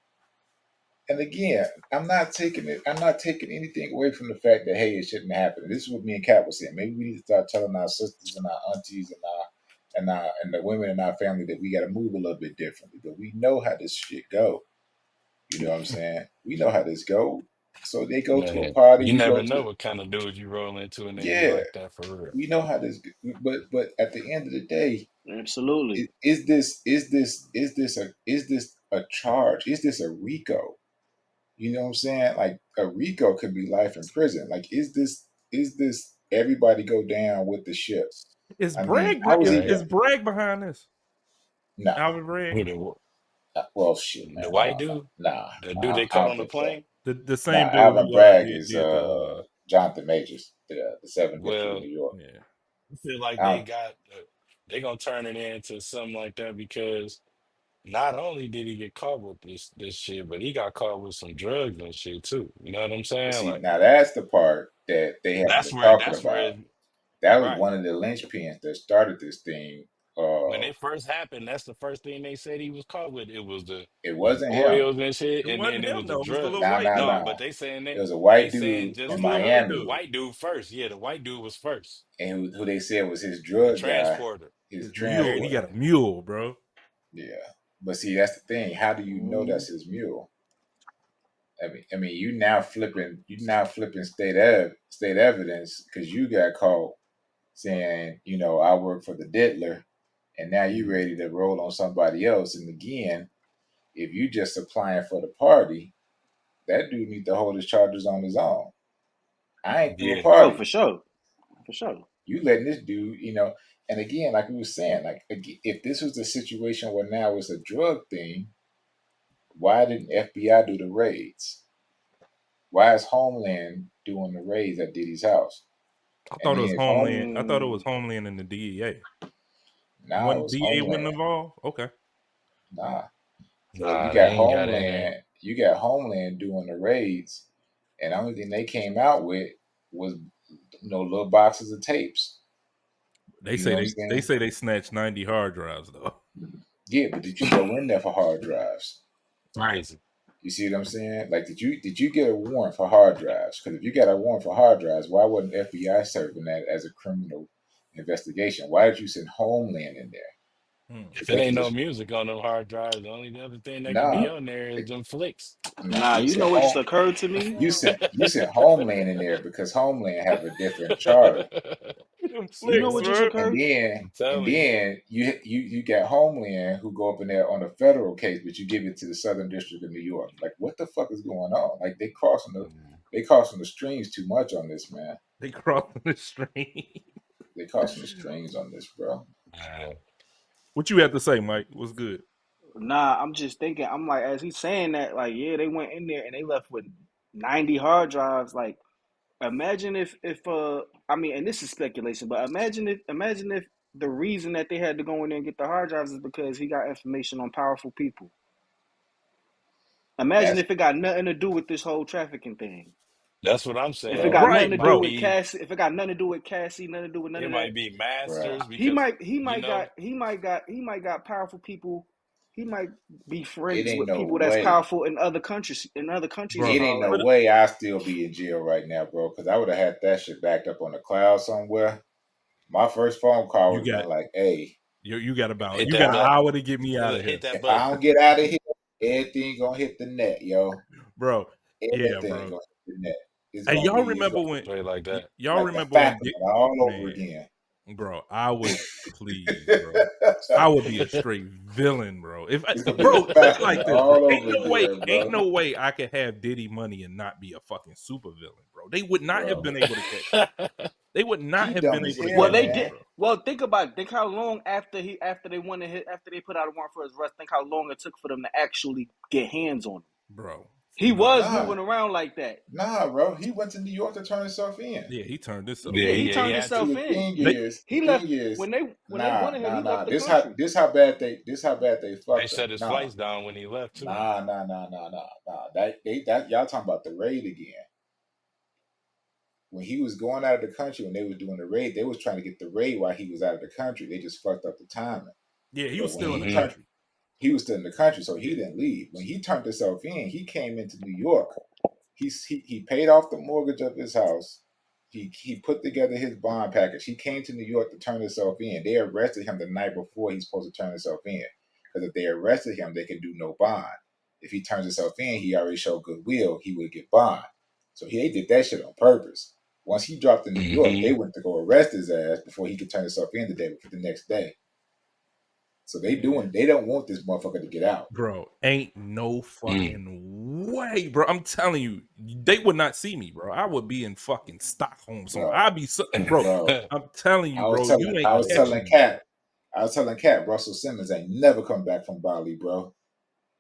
And again, I'm not taking anything away from the fact that hey, it shouldn't happen. This is what me and Kat was saying. Maybe we need to start telling our sisters and our aunties and the women in our family that we gotta move a little bit differently. But we know how this shit go. You know what I'm saying? We know how this go. So they go to a Man, party, you we never go know to what kind of dude you roll into, and they be yeah, like that for real. we know how this. But at the end of the day, Absolutely. is this a charge? Is this a RICO? You know what I'm saying? Like a RICO could be life in prison. Like is this everybody go down with the ship? Is I mean, Bragg I was Right? even is Bragg behind this? nah. Alvin Bragg, Who Well, shit, the man. I white don't know. dude, Nah, the dude nah. they I caught don't on the think so. plane. the Nah, same dude Alvin who Bragg did is did the Jonathan Majors, the seventh district of Well, New York. yeah. I feel like I they don't, got they gonna turn it into something like that because not only did he get caught with this shit, but he got caught with some drugs and shit too. You know what I'm saying? see, Like now that's the part that they haven't that's been where talking that's where about. it, That was right. one of the linchpins that started this thing. When it first happened, that's the first thing they said he was caught with. It was It the wasn't him. oils and shit, It and then wasn't it was him the though. It was the drugs. little Nah, white nah, No, dude. nah. but they saying It was a they white saying dude It just was in the little white the Miami, dude. white dude first. Yeah, the white dude was first. and who they said was his The drug guy, transporter. his His mule. He Everything. got transporter. a mule, bro. Yeah, but see, that's the thing. How do you know Mm. that's his mule? I mean, you now flipping state evidence because you got caught saying, you know, I work for the Diddler, and now you ready to roll on somebody else. And again, if you just applying for the party, that dude need to hold his charges on his own. I ain't through a Yeah. Oh, party. for sure, for sure. You letting this dude, you know, and again, like we were saying, like if this was the situation where now it's a drug thing, why didn't FBI do the raids? Why is Homeland doing the raids at Diddy's house? I And thought it then was if home Homeland. I thought it was Mm. Homeland and the DEA. now it One was DEA wasn't Homeland. involved. Okay. Nah. So Nah, they ain't got in there. You got Homeland doing the raids, and the only thing they came out with was little boxes of tapes. They You know say what I'm they saying? say they snatched 90 hard drives though. Yeah, but did you go in there for hard drives? Crazy. You see what I'm saying? Like, did you get a warrant for hard drives? Because if you got a warrant for hard drives, why wasn't FBI serving that as a criminal investigation? Why did you send Homeland in there? Hmm. If it ain't Especially no this, music on them hard drives, the only other thing that could be nah, on there is them flicks. nah. Nah, you know what just occurred to me? You sent Homeland in there because Homeland have a different charter. Them You know flicks, what Boy, just bro. occurred? I'm And telling you. then you got Homeland who go up in there on a federal case, but you give it to the Southern District of New York. Like, what the fuck is going on? Like, they crossing the streams too much on this, man. They crossing the stream. They crossing the streams on this, bro. Man, What you have to say, Mike? What's good? Nah, I'm just thinking. I'm like, as he's saying that, like, yeah, they went in there and they left with 90 hard drives. Like, imagine if I mean, and this is speculation, but imagine if the reason that they had to go in there and get the hard drives is because he got information on powerful people. Imagine That's if it got nothing to do with this whole trafficking thing. that's what I'm If it saying. got Like nothing it Right, to do might bro. with be Cassie, if it got nothing to do with Cassie, nothing to do with none it of that, might be right. masters he because might he you might know got powerful people. He might be It friends ain't with no people that's way. powerful in other countries It and Bro. ain't all no that. But way I still be in jail right now, bro. Because I would have had that shit backed up on the cloud somewhere. My first phone call you would have got been like, "Hey, you got about hit you if got that an I button. hour to get me out of Hit here, that if I button. don't get out of here, everything gonna hit the net, yo. bro. Yeah, Everything bro. gonna hit the net. Hey, It's gonna Straight like y- that. y'all like the remember when factory all over man, again. bro? I would please, bro. I would be a straight villain, bro. If It's gonna be the bro, think factory like this, bro. all over Ain't again, no way I could have Diddy money and not be a fucking super villain, bro. They would not have bro. been able to catch me. They would not He have been dumb as able to Well, hell, catch they me, did. man. bro. Well, think about it. Think how long after they wanted hit after they put out a warrant for his arrest. Think how long it took for them to actually get hands on him. Bro, He was Nah, moving around like that. nah, bro. He went to New York to turn himself in. Yeah, he turned himself Yeah, Yeah, in. he yeah, he turned had See, to. himself the in. thing They is, He left when they nah, wanted him. nah, He left nah. the This how country. bad they They fucked up. set his Nah, flights down when he left too. nah. That y'all talking about the raid again. When he was going out of the country, when they was doing the raid, they was trying to get the raid while he was out of the country. They just fucked up the timing. Yeah, he was But when still in the Hmm. country. he was still in the country, so he Yeah. didn't leave. When he turned himself in, he came into New York. He paid off the mortgage of his house. He put together his bond package. He came to New York to turn himself in. They arrested him the night before he's supposed to turn himself in. Because if they arrested him, they could do no bond. If he turns himself in, he already showed goodwill. He would get bond. So they did that shit on purpose. Once he dropped in New York, Hmm. they went to go arrest his ass before he could turn himself in the next day. So they don't want this motherfucker to get out. Bro, ain't no Mm. fucking way, bro. I'm telling you, they would not see me, bro. I would be in fucking Stockholm somewhere. Bro, I'd be so, bro. bro. I'm telling you, I was bro. telling You ain't I was telling catching me. Cat Russell Simmons ain't never come back from Bali, bro.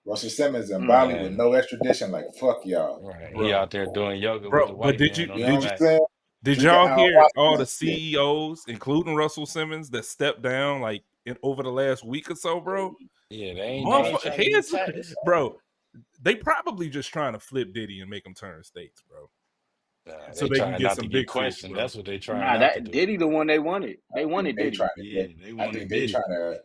Russell Simmons in Bali with Man, no extradition, like fuck y'all. right. He Bro, out there doing yoga with the bro. But white man on You his know what I'm back. saying? did Drinking y'all hear ayahuasca all and the shit. CEOs, including Russell Simmons, that stepped down like over the last week or so, bro? Yeah, they ain't Motherfucker, trying to get here's taxed. bro. They probably just trying to flip Diddy and make him turn states, bro, Nah, so they they can trying get not to some get big fish, questioned. bro. That's what they trying Nah, not to that do. Diddy the one they wanted. They I think wanted they Diddy. trying to Yeah, get they wanted Diddy.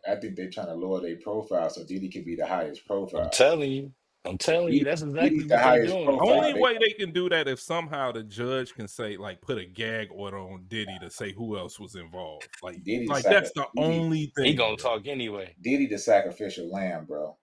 I think they trying to lower their profile so Diddy can be the highest I'm profile. telling you. I'm If telling you, that's exactly Diddy's the what they highest doing. profile, Only Fake. they way they can do that if somehow the judge can say, like, put a gag order on Diddy to say who else was involved. Diddy the Like that's the Diddy only He thing, gonna bro. talk anyway. Diddy the sacrificial lamb, bro.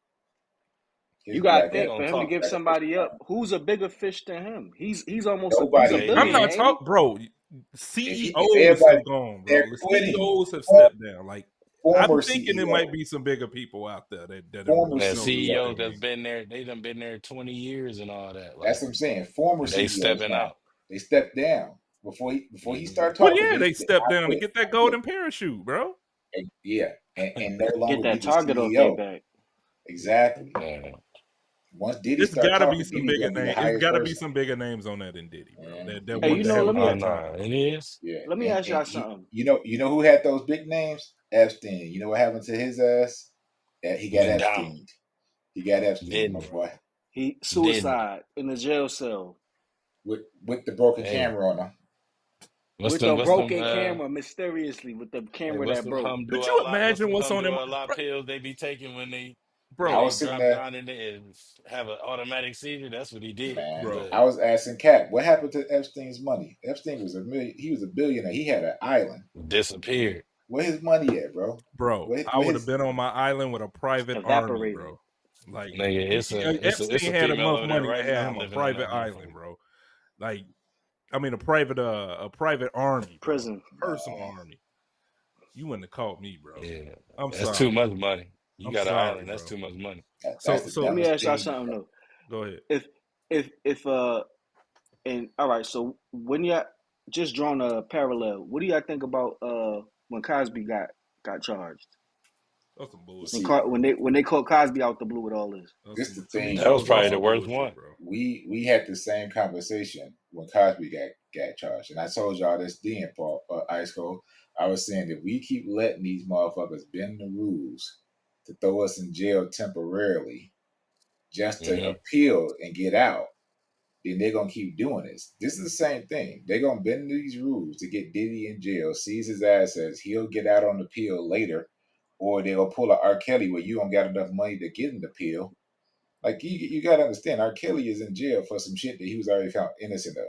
You His gotta black He ass think gonna for him to talk. give sacrificial somebody up. lamb. Who's a bigger fish than him? He's a Nobody I'm bigger is. not name. talking, bro. If CEOs everybody have gone, they're bro. The quitting. CEOs have For- stepped down. Like I'm Former thinking there might CEO, be some bigger people out there that are former Man, really CEOs CEO. that's stepping been there, they done been there 20 years and all that. That's Like what I'm saying. Former they CEOs stepping now. out. They stepped down before he Hmm. started Well, talking. yeah, they stepped I down to quit. get that I quit. golden parachute, bro. Yeah, and no Get longer be that the target off their CEO. back. Exactly. Man, Once Diddy It's start got to be talking, some Diddy bigger gonna be the name. It's highest got to be person. some bigger names on that than Diddy, bro. And That Hey, want you to know, have a let me oh good no, time. it is. yeah, let me ask y'all and something. you know who had those big names? Epstein. You know what happened to his ass? He got Went down, Epstein. He got Epstein, didn't my he? boy, He Didn't he? suicide in the jail cell with the broken Hey, camera on him. with the what's them broken camera, mysteriously with the hey, camera what's that them broke. Could you what's imagine them what's on them, humdulillah pills they be taking when I bro? they was sitting drop there, down in there and have an automatic seizure? That's what he did. man. Bro, But I was asking Cat, what happened to Epstein's money? Epstein was he was a billionaire. He had an island. disappeared. Where his money at, bro? bro, I Where would have his been on my island with a private army, Evaporating. bro. Like Nigga, it's Epstein a had female enough over there money to right have now him a living on private that island, motherfucker. bro. Like, I mean, a private army, bro, Prison. personal army. You wouldn't have caught me, bro. Yeah, I'm that's too sorry, much bro. money. You I'm got an sorry, island. That's bro. too much money. that's So, the Let so me ask y'all devastating. something though. go ahead. If and all right, so when y'all just drawing a parallel, what do y'all think about when Cosby got charged? That's some You When bullshit, see, Car- bro. when they caught Cosby out the blue with all this. this the To me, thing That that was though, was all probably the some bro. worst bullshit, one. bro. We had the same conversation when Cosby got charged, and I told y'all this then, Paul Ice Cold. I was saying that we keep letting these motherfuckers bend the rules to throw us in jail temporarily just to Hmm. appeal and get out, then they're gonna keep doing this. This is the same thing. They're gonna bend these rules to get Diddy in jail, seize his assets. He'll get out on the appeal later, or they'll pull a R. Kelly where you don't got enough money to get an appeal. Like you gotta understand, R. Kelly is in jail for some shit that he was already found innocent of.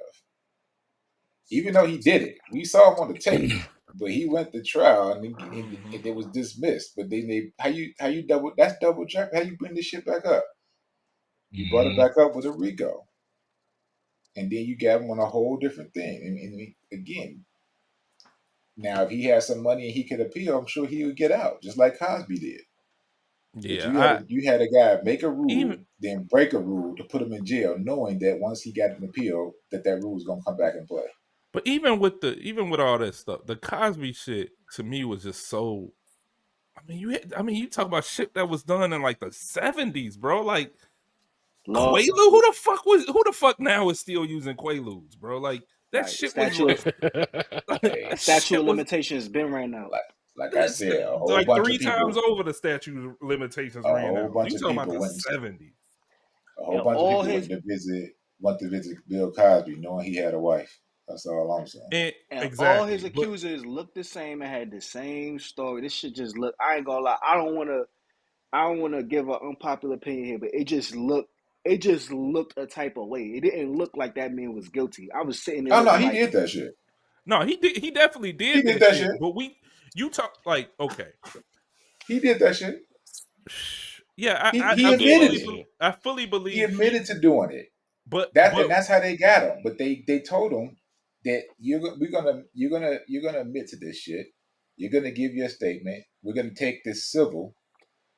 Even though he did it, we saw him on the tape, but he went to trial Hmm. and it was dismissed. But then how you double that's double jeopardy. How you bring this shit back up? You brought it Hmm. back up with a RICO, and then you got him on a whole different thing. And again, now if he had some money and he could appeal, I'm sure he would get out, just like Cosby did. But Yeah, I you had a guy make a even rule, then break a rule to put him in jail, knowing that once he got an appeal, that rule was gonna come back and play. but even with all that stuff, the Cosby shit to me was just so. I mean, you talk about shit that was done in like the '70s, bro. Like Quaalude? Who the fuck now is still using Quaaludes, bro? Like that Like shit was statute like of Hey, that statute shit of was limitations been ran out. like I said, like 3 times over the statute of limitations a ran whole out. bunch You of talking about people the went, 70s? a whole And bunch of all people his went to visit Bill Cosby, knowing he had a wife. That's all I'm saying. And and all his exactly. But accusers looked the same and had the same story. This shit just look. I ain't gonna lie. I don't wanna give an unpopular opinion here, but it just looked. It just looked a type of way. It didn't look like that man was guilty. I was sitting there Oh no, looking he like, did that shit. no, he definitely He did did that that shit. shit. But you talk like, okay. He did that shit. Yeah, He He admitted did. it. I fully He believe admitted to doing it. but That's how they got him. But they told him that you're gonna admit to this shit. You're gonna give your statement. We're gonna take this civil,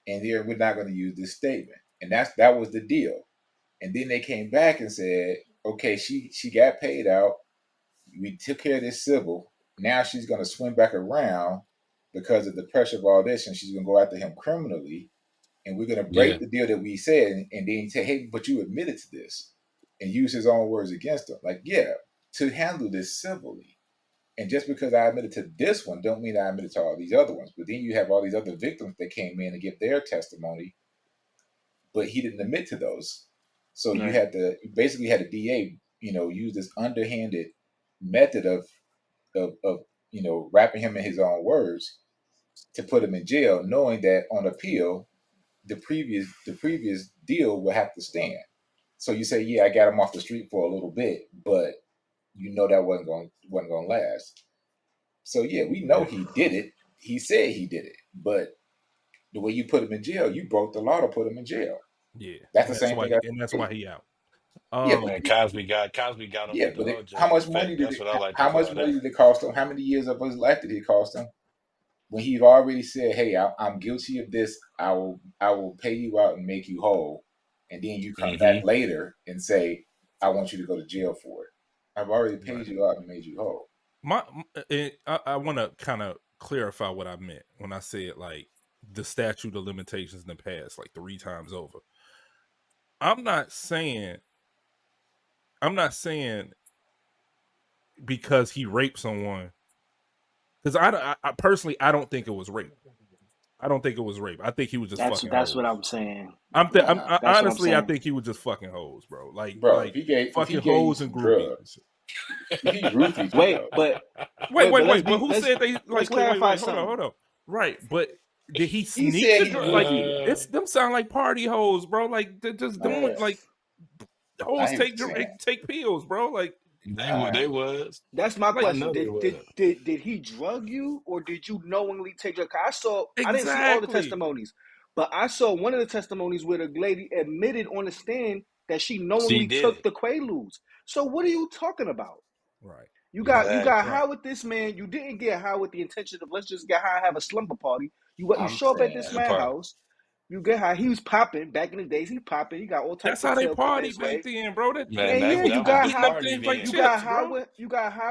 and here we're not gonna use this statement. And that was the deal. And then they came back and said, okay, she got paid out. We took care of this civil. Now she's gonna swim back around because of the pressure of all this, and she's gonna go after him criminally, and we're going to Yeah. break the deal that we said, and then say, hey, but you admitted to this, and use his own words against him. Like, yeah, to handle this civilly. And just because I admitted to this one, don't mean I admitted to all these other ones. But then you have all these other victims that came in and give their testimony, but he didn't admit to those. So you right. basically had a DA, use this underhanded method of wrapping him in his own words to put him in jail, knowing that on appeal the previous deal will have to stand. So you say, yeah, I got him off the street for a little bit, but that wasn't going to last. So yeah, we know yeah, he did it. He said he did it, but the way you put him in jail, you broke the law to put him in jail. yeah, That's the same thing. and that's why he out. Yeah, but Man, Cosby got him yeah, with the but OJ how much money effect. did That's it? what I like to How much call money that. did it cost him? How many years of his life did it cost him? When he'd already said, "Hey, I'm guilty of this. I will pay you out and make you whole," and then you come back Hmm. later and say, "I want you to go to jail for it." I've already Right. paid you out and made you whole. I want to kind of clarify what I meant when I said like the statute of limitations in the past, like 3 times over. I'm not saying because he raped someone. Because I personally, I don't think it was rape. I don't think it was rape. I think he was just That's fucking that's what hoes. I'm saying. Nah, That's what I'm Honestly, I saying. think he was just fucking hoes, bro. bro, Like if he fucking gave you hoes and some groupies and drugs, shit. if he roofied you Wait, though, but Wait, wait, let's wait. But be who said they let's like? clarify Hold on, something. hold on. Right, but did he he sneak said the he drug? Like roofied her. Uh, it's them sound like party hoes, bro. Like they're just All doing right, like I hoes hear what you're saying. take pills, bro. Like All they right, was. That's my like I question. know they Did was. did did did he drug you or did you knowingly take your? 'Cause I didn't see all the exactly. testimonies, but I saw one of the testimonies where the lady admitted on the stand that she She knowingly did took it. the Quaaludes. So what are you talking about? Right, You got Exactly. high right. with this man. You didn't get high with the intention of let's just get high and have a slumber party. You I'm show up at saying, this That man's part. house. You get high. He was popping back in the days. He popping. He got all That's types of how they tail coming party his back way. then, bro. Man, And yeah, that you that was got the Eating high. them party things like You then. got chips, high bro. with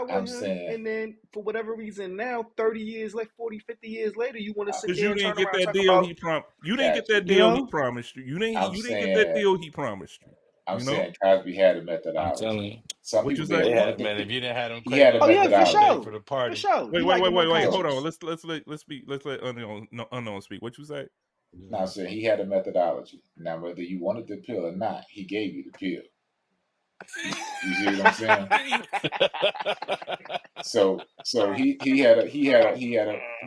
I'm him, saying, and then for whatever reason now, 30 years, like 40, 50 years later, you want to sit Because there you and didn't turn get around and that talk deal about, he promised. You didn't get that Cosby. you deal he know, promised you. I'm You didn't get that saying, deal he promised you. I'm You know saying Cosby had a I'm telling methodology. you. Some what you people may say? have They wanted had to. man, if you didn't have them He had a oh yeah, Quaaludes for all day methodology. for sure. the For party. sure. Wait, He wait, like wait, them wait, wait. So Hold on. unconscious. Let's let unknown speak. What you say? now, saying he had a methodology. Now, whether you wanted the pill or not, he gave you the pill. You see what I'm saying? So he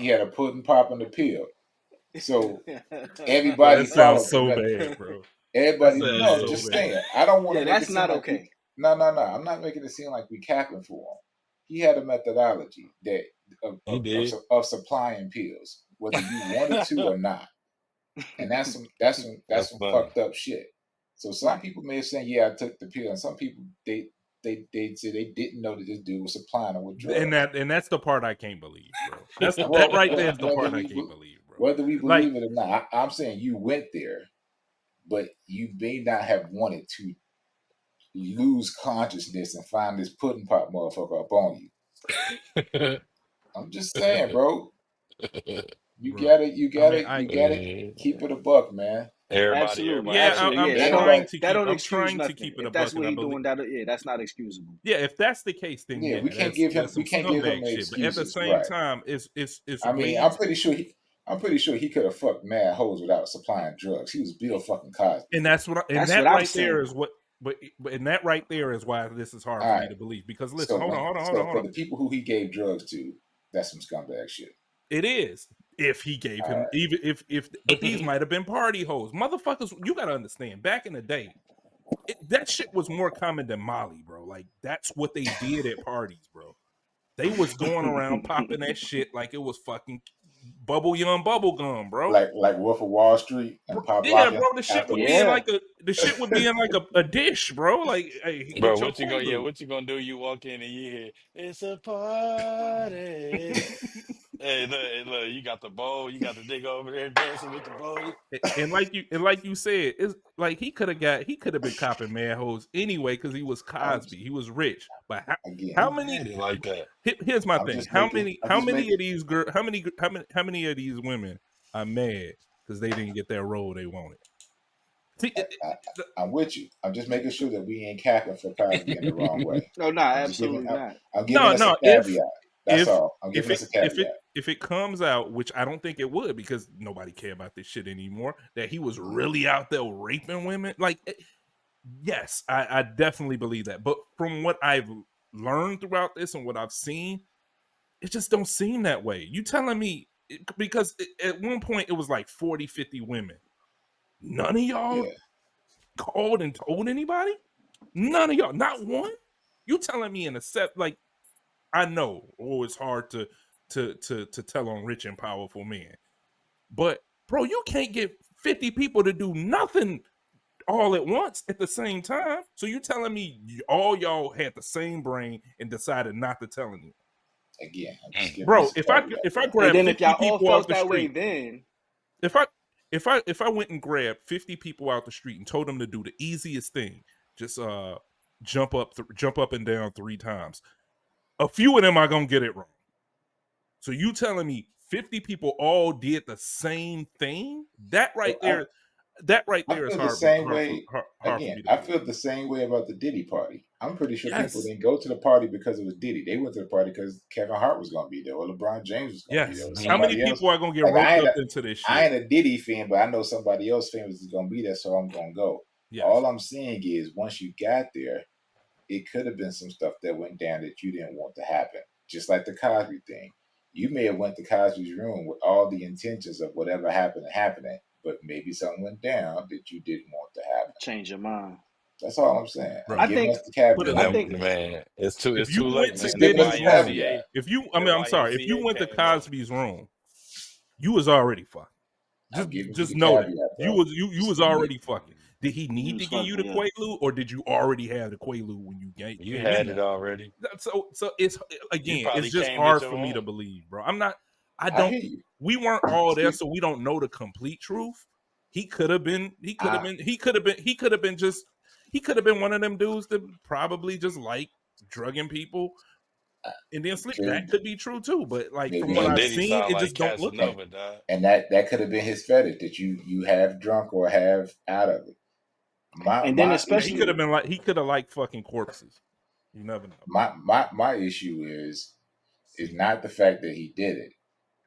had a pudding pop in the pill. So Bro, everybody that sounds followed the so method. bad, bro. That Everybody, sounds no, so just bad. saying. I don't want Yeah, to make it that's seem not like we. okay. No. I'm not making it seem like we capping for him. He had a methodology that He did. of supplying pills, whether you wanted to or not, and that's That's some funny. fucked up shit. So some Right. people may have said, "Yeah, I took the pill," and some people they say they didn't know that this dude was supplying them with drugs. And that's the part I can't believe, bro. That Well, right there is the part I can't believe, bro. whether we Like believe it or not, I'm saying you went there, but you may not have wanted to lose consciousness and find this pudding pop motherfucker up on you. I'm just saying, bro. You bro. gotta, you I mean, gotta, I you get gotta it. keep it a buck, man. Everybody Yeah, should Absolutely. be Yeah, I'm that dead. don't trying to that keep. don't I'm excuse trying to nothing. keep it a If that's buck, what and I he believe. doing, that yeah, that's not excusable. Yeah, if that's the case, then Yeah, yeah, we can't give him that's some we can't give him scumbag no shit. But at the excuses, same right? time, it's I mean, ways, I'm pretty sure he could have fucked mad hoes without supplying drugs. He was Bill fucking Cosby. and that's what. And That's that what I'm right there saying. is what. But and that right there is why this is hard All for me right. to believe. Because listen, So hold on, when hold on, hold on, so hold for on. the people who he gave drugs to, that's some scumbag shit. It is if he gave All him right. even if. But these might have been party hoes, motherfuckers. You got to understand. Back in the day, that shit was more common than Molly, bro. Like that's what they did at parties, bro. They was going around popping that shit like it was fucking bubble gum, bro. Like Wolf of Wall Street and Pop Yeah, Locking bro. after Yeah. The shit would be in like a dish, bro. Like, hey, Bro, get your Quaalude. what you gonna do? You walk in and you hear, it's a party. Hey, look, you got the bowl, you got the nigga over there dancing with the bowl. And like you said, it's like he could have been copping man hoes anyway because he was I'm Cosby, he was rich. But again, how He many? had it like that. Here's my I'm thing: just making I'm how just many making of these how many of these women are mad because they didn't get that role they wanted? See, I, I'm with you. I'm just making sure that we ain't capping for Cosby in the wrong way. No, nah, I'm just giving absolutely not. I'm giving no, us a no. caveat. That's If all. I'm giving us a caveat. if it comes out, which I don't think it would, because nobody care about this shit anymore, that he was really out there raping women, like yes, I definitely believe that. But from what I've learned throughout this and what I've seen, it just don't seem that way. You telling me because at one point it was like 40, 50 women. None of y'all Yeah. called and told anybody? None of y'all, not one. You telling me in a set like I know, it's hard to tell on rich and powerful men. But bro, you can't get 50 people to do nothing all at once at the same time. So you telling me all y'all had the same brain and decided not to tell anyone? Again, I'm just giving Bro, us a caveat, if I bro. And grab then if 50 y'all all people out felt the that way, street, then if I if I went and grabbed 50 people out the street and told them to do the easiest thing, just jump up and down 3 times. A few of them are going to get it wrong. So you telling me 50 people all did the same thing? Well, That right I there is feel the same way. hard for Again, me to I believe. feel the same way about the Diddy party. I'm pretty sure people Yes. didn't go to the party because it was Diddy. They went to the party because Kevin Hart was going to be there, or LeBron James was going to be there, Yes. or How many somebody else. people are going to get Like roped up into this I shit? ain't a Diddy fan, but I know somebody else famous is going to be there, so I'm going to go. Yes. All I'm saying is, once you got there, it could have been some stuff that went down that you didn't want to happen. Just like the Cosby thing. You may have went to Cosby's room with all the intentions of whatever happened happening, but maybe something went down that you didn't want to happen. change your mind. That's all I'm saying. I'm Bro, I giving think us the put caveat. it I like That think this. man, If it's you too went late, I'm to just man. That giving us a Diddy's room, caveat. YMCA, I'm sorry, if you YMCA went to came on. Cosby's room, you was already fucked. I'm giving you Just the know that. caveat, You bro. was you Just was giving you. already fucking. Did he he need was to give you fucking, the yeah. Quaalude, or did you already have the Quaalude when you You came in had it there? already. So it's You again, it's probably just came with hard your for me to own. believe, bro. I'm not. I I don't. hear you. We weren't all there, Excuse- so we don't know the complete truth. He could have been. He could have I, been. He could have been. He could have been just. He could have been one of them dudes that probably just like drugging people and then sleep. That could could be true too. But like from maybe what But I've he Diddy seen, sound it like just don't look like and, Casanova, dog. and that could have been his fetish that you have drunk or have out of it. My And then my it. He could issue especially have been like he could have liked fucking corpses. You never know. my issue is not the fact that he did it,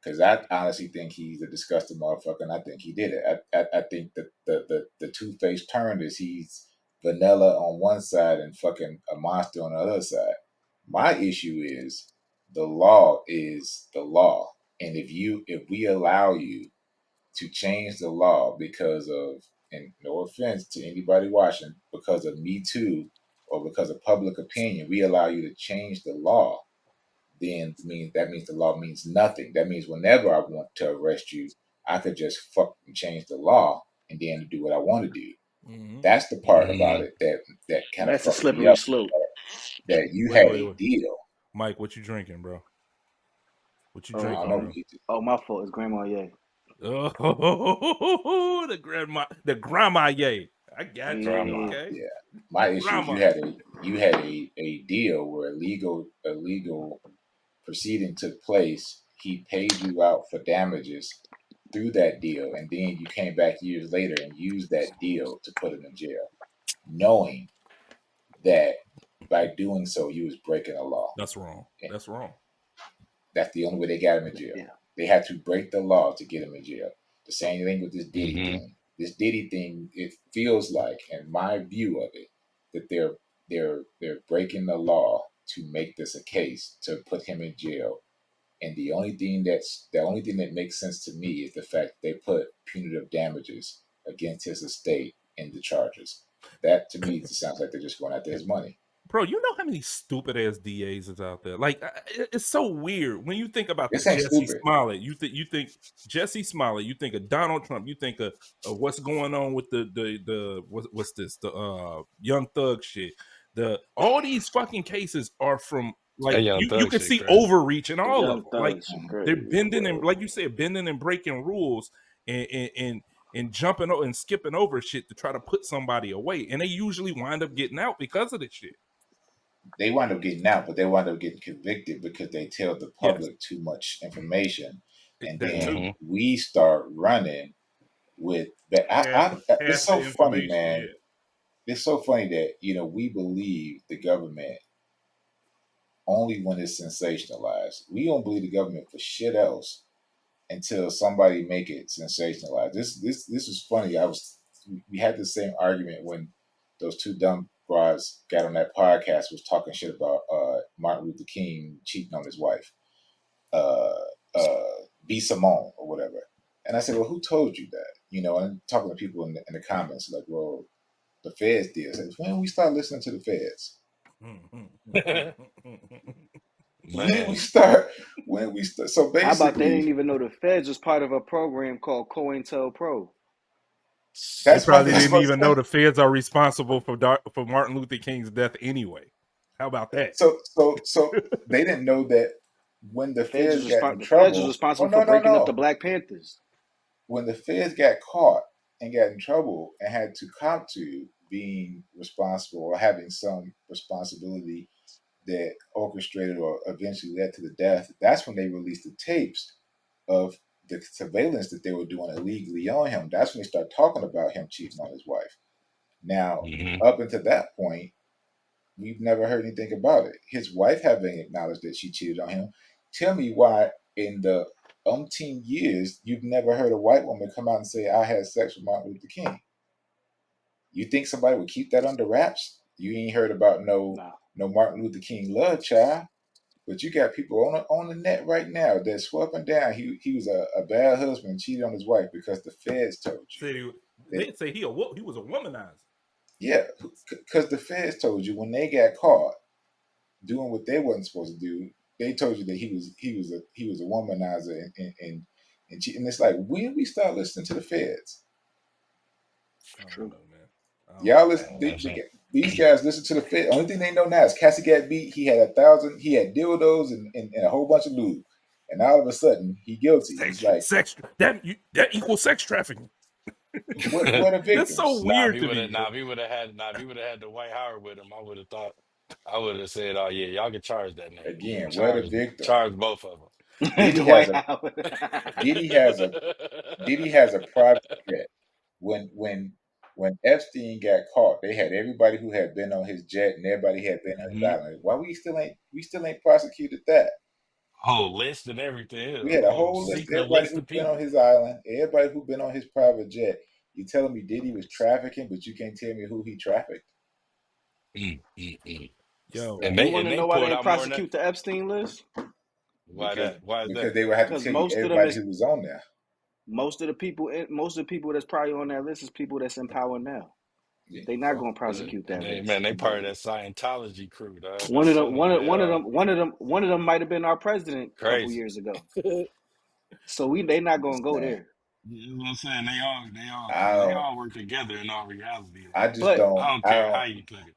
because I honestly think he's a disgusting motherfucker, and I think he did it. I think that the two faced turn is he's vanilla on one side and fucking a monster on the other side. My issue is the law, and if we allow you to change the law because of, and no offense to anybody watching, because of Me Too or because of public opinion, we allow you to change the law, then that means the law means nothing. That means whenever I want to arrest you, I could just fucking change the law and then do what I want to do. Mm-hmm. That's the part about Hmm. it that kind of that's a fucks me slippery up. slope. That you Wait, had wait, a wait, deal. Mike, what you drinking, bro? What you I don't drinking, Oh, know. bro? oh, my fault. It's Grandma. Yeah, Oh, the grandma, yay! I got you. Grandma. yeah. Okay, Yeah. the My issue is grandma. you had a deal where a legal proceeding took place. He paid you out for damages, through that deal, and then you came back years later and used that deal to put him in jail, knowing that by doing so you was breaking the law. That's wrong. And That's wrong. that's the only way they got him in jail. Yeah. They had to break the law to get him in jail. The same thing with this Diddy Mm-hmm. thing. This Diddy thing, it feels like, in my view of it, that they're breaking the law to make this a case to put him in jail. And the only thing that makes sense to me is the fact they put punitive damages against his estate in the charges. That to me sounds like they're just going after his money. Bro, you know how many stupid ass DAs is out there? Like, it's so weird when you think about the This ain't Jesse stupid. Smollett. You think Jesse Smollett. You think of Donald Trump. You think of what's going on with the what's this, the Young Thug shit. All these fucking cases are from, like, That Young you Thug can shit see crazy. overreach in The all of Young them. Like, Thug shit they're crazy. bending and, like you said, bending and breaking rules and jumping and skipping over shit to try to put somebody away, and they usually wind up getting out because of this shit. They wind up getting out, but they wind up getting convicted because they tell the Yes, public too much information, and that then too. Mm-hmm. we start running with that. It's Half so the funny, information. man. Yeah. It's so funny that we believe the government only when it's sensationalized. We don't believe the government for shit else until somebody make it sensationalized. This is funny. We had the same argument when those two dumb broads got on that podcast was talking shit about Martin Luther King cheating on his wife, uh, uh, B. Simone or whatever. And I said, well, who told you that? And talking to people in the comments like, well, the feds did. I said, when we start listening to the feds? When we Man. start? So How about they didn't basically, even know the feds was part of a program called COINTELPRO? They that's probably what didn't I'm even know saying. the feds are responsible for Martin Luther King's death anyway. How about that? So they didn't know that when the feds got in The feds was trouble. Oh responsible for no no breaking up the no! Black Panthers. When the feds got caught and got in trouble and had to cop to being responsible or having some responsibility that orchestrated or eventually led to the death, that's when they released the tapes of the surveillance that they were doing illegally on him. That's when they start talking about him cheating on his wife. Now, Mm-hmm. up until that point, we've never heard anything about it. His wife having acknowledged that she cheated on him. Tell me why in the umpteen years you've never heard a white woman come out and say, I had sex with Martin Luther King. You think somebody would keep that under wraps? You ain't heard about no Nah. Martin Luther King love child. But you got people on the net right now that swapping down. He was a bad husband, cheated on his wife because the feds told you that. They'd say he was a womanizer. Yeah, because the feds told you when they got caught doing what they wasn't supposed to do. They told you that he was a womanizer and cheat. And it's like, when we start listening to the feds, I don't True. know, man. I don't y'all know. listen. These guys listen to the feds. Only thing they know now is Cassie got beat. He had 1,000. He had dildos and a whole bunch of lube. And all of a sudden, he guilty. It's like, Sex that equals sex trafficking. what are That's so victims? weird to me, bro. If he would have had the White Howard with him, I would have said, oh yeah, y'all can charge that nigga. Yeah, Again, what a victim. charge both of Diddy has Dwight a Howard. Diddy has a Diddy has a private jet. When Epstein got caught, they had everybody who had been on his jet and everybody had been on his them. island. Why we still ain't prosecuted that? Whole list and everything. We A had a whole whole list of secret everybody list who's of been on people. his island, everybody who's been on his private jet. You telling me Diddy was trafficking, but you can't tell me who he trafficked? Mm, mm, mm. Yo, And You they want and to they know why they pulled didn't out more than that. prosecute the Epstein list? Why Because that? Why is because that? they would have to Because tell you everybody who was on there. most of the people that's probably on that list is people that's in power now. Yeah, They not so gonna prosecute that list. They part of that Scientology crew, dog. One I'm of them, telling you, they are one of them might have been our president a couple crazy. years ago. So they not I'm gonna just go saying. there. You know what I'm saying? I They don't. all work together in all reality. I Like, just But don't. I don't I care don't. how you put it.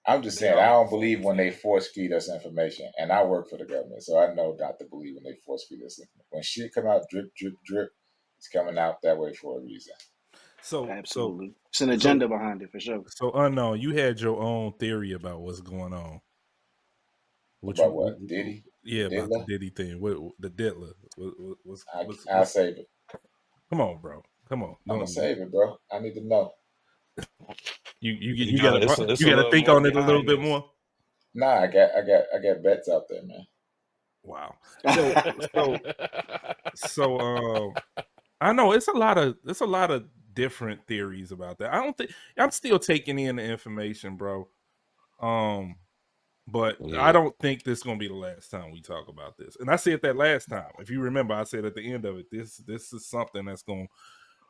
I'm just They saying, I all don't perform believe the when they same. force feed us information. And I work for the government, so I know not to believe when they force feed us information. When shit come out drip, drip, drip, it's coming out that way for a reason. so so absolutely, it's an so agenda behind it for sure. so unknown. You had your own theory about what's going on. What About you, what? Diddy? The yeah, about the Diddler? Diddy thing. What the Diddler? I What's save it. Come on, bro. Come on. I'm gonna Don't save it, bro. I need to know. you gotta it's you a gotta little think more on it a little behind bit this. more. Nah, I got bets out there, man. Wow. So so so I know it's a lot of different theories about that. I don't think I'm still taking in the information, bro. Um, but I Yeah, don't think this is gonna be the last time we talk about this. And I said that last time. If you remember, I said at the end of it, this is something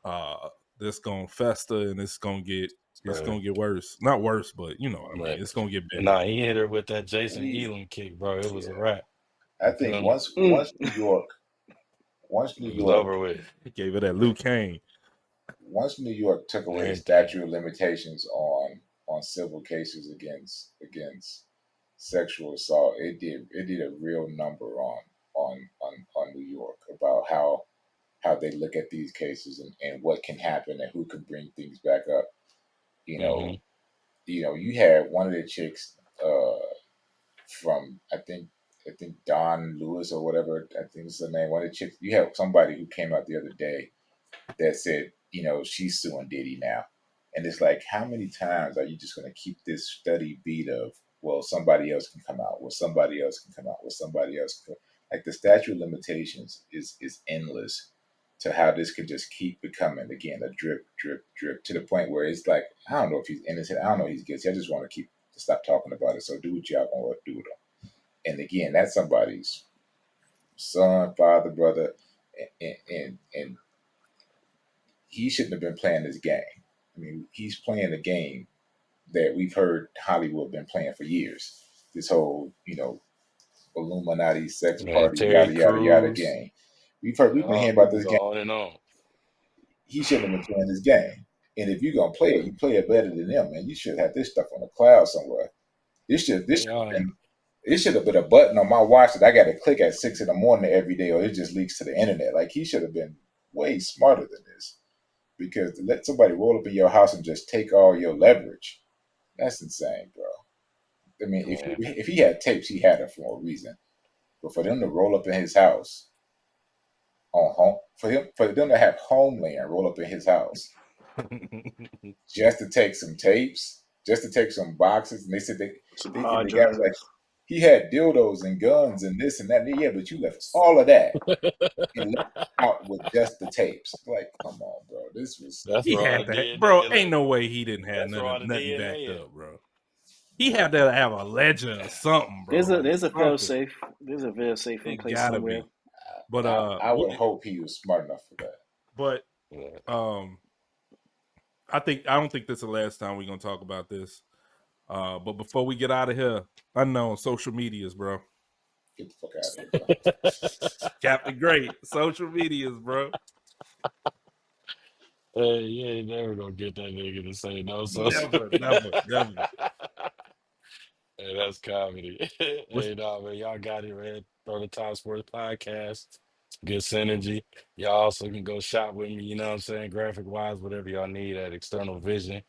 uh that's gonna fester and it's right. gonna get worse. Not worse, but you know what I mean. Right. It's gonna get bigger. Nah, he hit her with that Jason We Elam kick, bro. It was a Yeah. wrap. I You think feel me? once New York, once New It was York, over with. He gave it that Luke Kane. once New York took away the Everything. statute of limitations on civil cases against sexual assault, it did a real number on New York about how they look at these cases and what can happen and who can bring things back up. You know, Mm-hmm. you had one of the chicks from I think Don Lewis or whatever I think is the name. One of the chicks. You have somebody who came out the other day that said, she's suing Diddy now. And it's like, how many times are you just going to keep this steady beat of, well, somebody else can come out, well, somebody else can come out, well, somebody else can. Like the statute of limitations is endless to how this could just keep becoming, again, a drip, drip, drip to the point where it's like, I don't know if he's innocent. I don't know if he's guilty. I just want to stop talking about it. So do what y'all want to do with him. And again, that's somebody's son, father, brother, and he shouldn't have been playing this game. I mean, he's playing a game that we've heard Hollywood been playing for years. This whole, Illuminati sex Man, party, Terry yada yada yada Crews. game. We've been Yeah, hearing we about can this game. go on and on. He shouldn't have been playing this game. And if you're gonna play it, you play it better than them, man. You should have this stuff on the cloud somewhere. This should have Yeah, been it should have been a button on my watch that I got to click at 6 in the morning every day, or it just leaks to the internet. Like he should have been way smarter than this. Because to let somebody roll up in your house and just take all your leverage, that's insane, bro. I mean, if yeah. if he had tapes, he had it for a reason. But for them to roll up in his house on home, for them to have Homeland roll up in his house just to take some tapes, just to take some boxes, and they said Some and hard the guy was like, drives. he had dildos and guns and this and that. And yeah, but you left all of that and left out with just the tapes. Like, come on, bro. This was That's He where all the had to, DNA. bro. Ain't no way he didn't have That's where all the nothing backed DNA up, bro. He had to have a legend or something, bro. There's a Like there's a fail something. safe. There's a fail safe in It place gotta somewhere. be. But I would hope he was smart enough for that. but Yeah. um, I don't think this is the last time we're gonna talk about this. But before we get out of here, I know social medias, bro. Get the fuck out of here, bro. Captain Great, social medias, bro. Hey, you ain't never gonna get that nigga to say no social Never, never, never. Hey, that's comedy. What's Hey, nah, man, y'all got it, man. Throw the Top Sports Podcast. Good synergy. Y'all also can go shop with me, you know what I'm saying? Graphic wise, whatever y'all need at External Vision,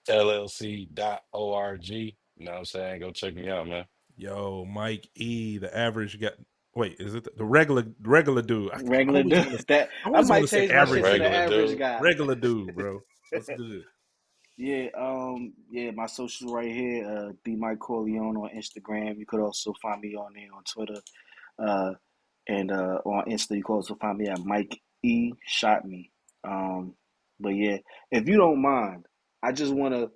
LLC.org. You know what I'm saying? Go check me out, man. Yo, Mike E, the average guy? Wait, is it the regular dude? Regular dude. That I I always want might to say change my The shit average to the dude. regular average dude. guy. Regular dude, bro. What's good? Yeah, my social right here, the Mike Corleone on Instagram. You could also find me on there on Twitter. Uh and on Insta you can also find me at Mike E Shot Me. Um but yeah, if you don't mind, I just wanna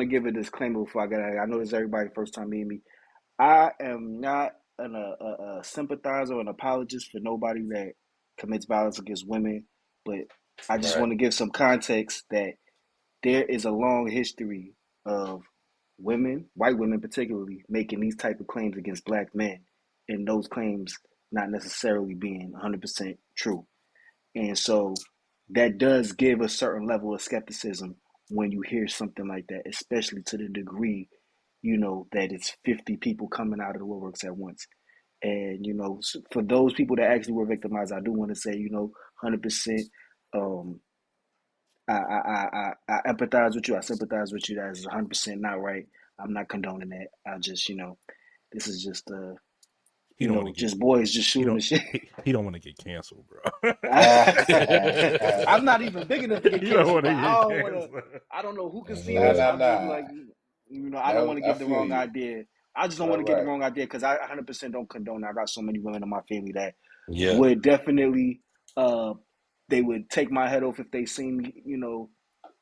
give a disclaimer before I get out of here. I know this is everybody's first time meeting me. I am not a sympathizer or an apologist for nobody that commits violence against women, but I just Right. want to give some context that there is a long history of women, white women particularly, making these type of claims against black men, and those claims not necessarily being 100% true. And so that does give a certain level of skepticism when you hear something like that, especially to the degree, that it's 50 people coming out of the woodworks at once. And, for those people that actually were victimized, I do want to say, 100%, um, I empathize with you. I sympathize with you. That is 100% not right. I'm not condoning that. I just, this is just He don't want to get just boys just he shooting don't the shit. he don't want to get canceled, bro. I'm not even big enough to get You don't canceled, want but to I get don't want to. canceled. I don't know who can see Nah, this. nah, I'm just nah. like, I don't No, want to I give the feel wrong you. idea. I just don't want Right, to give the right. wrong idea because I 100% don't condone. I got so many women in my family that Yeah. would definitely, they would take my head off if they see me,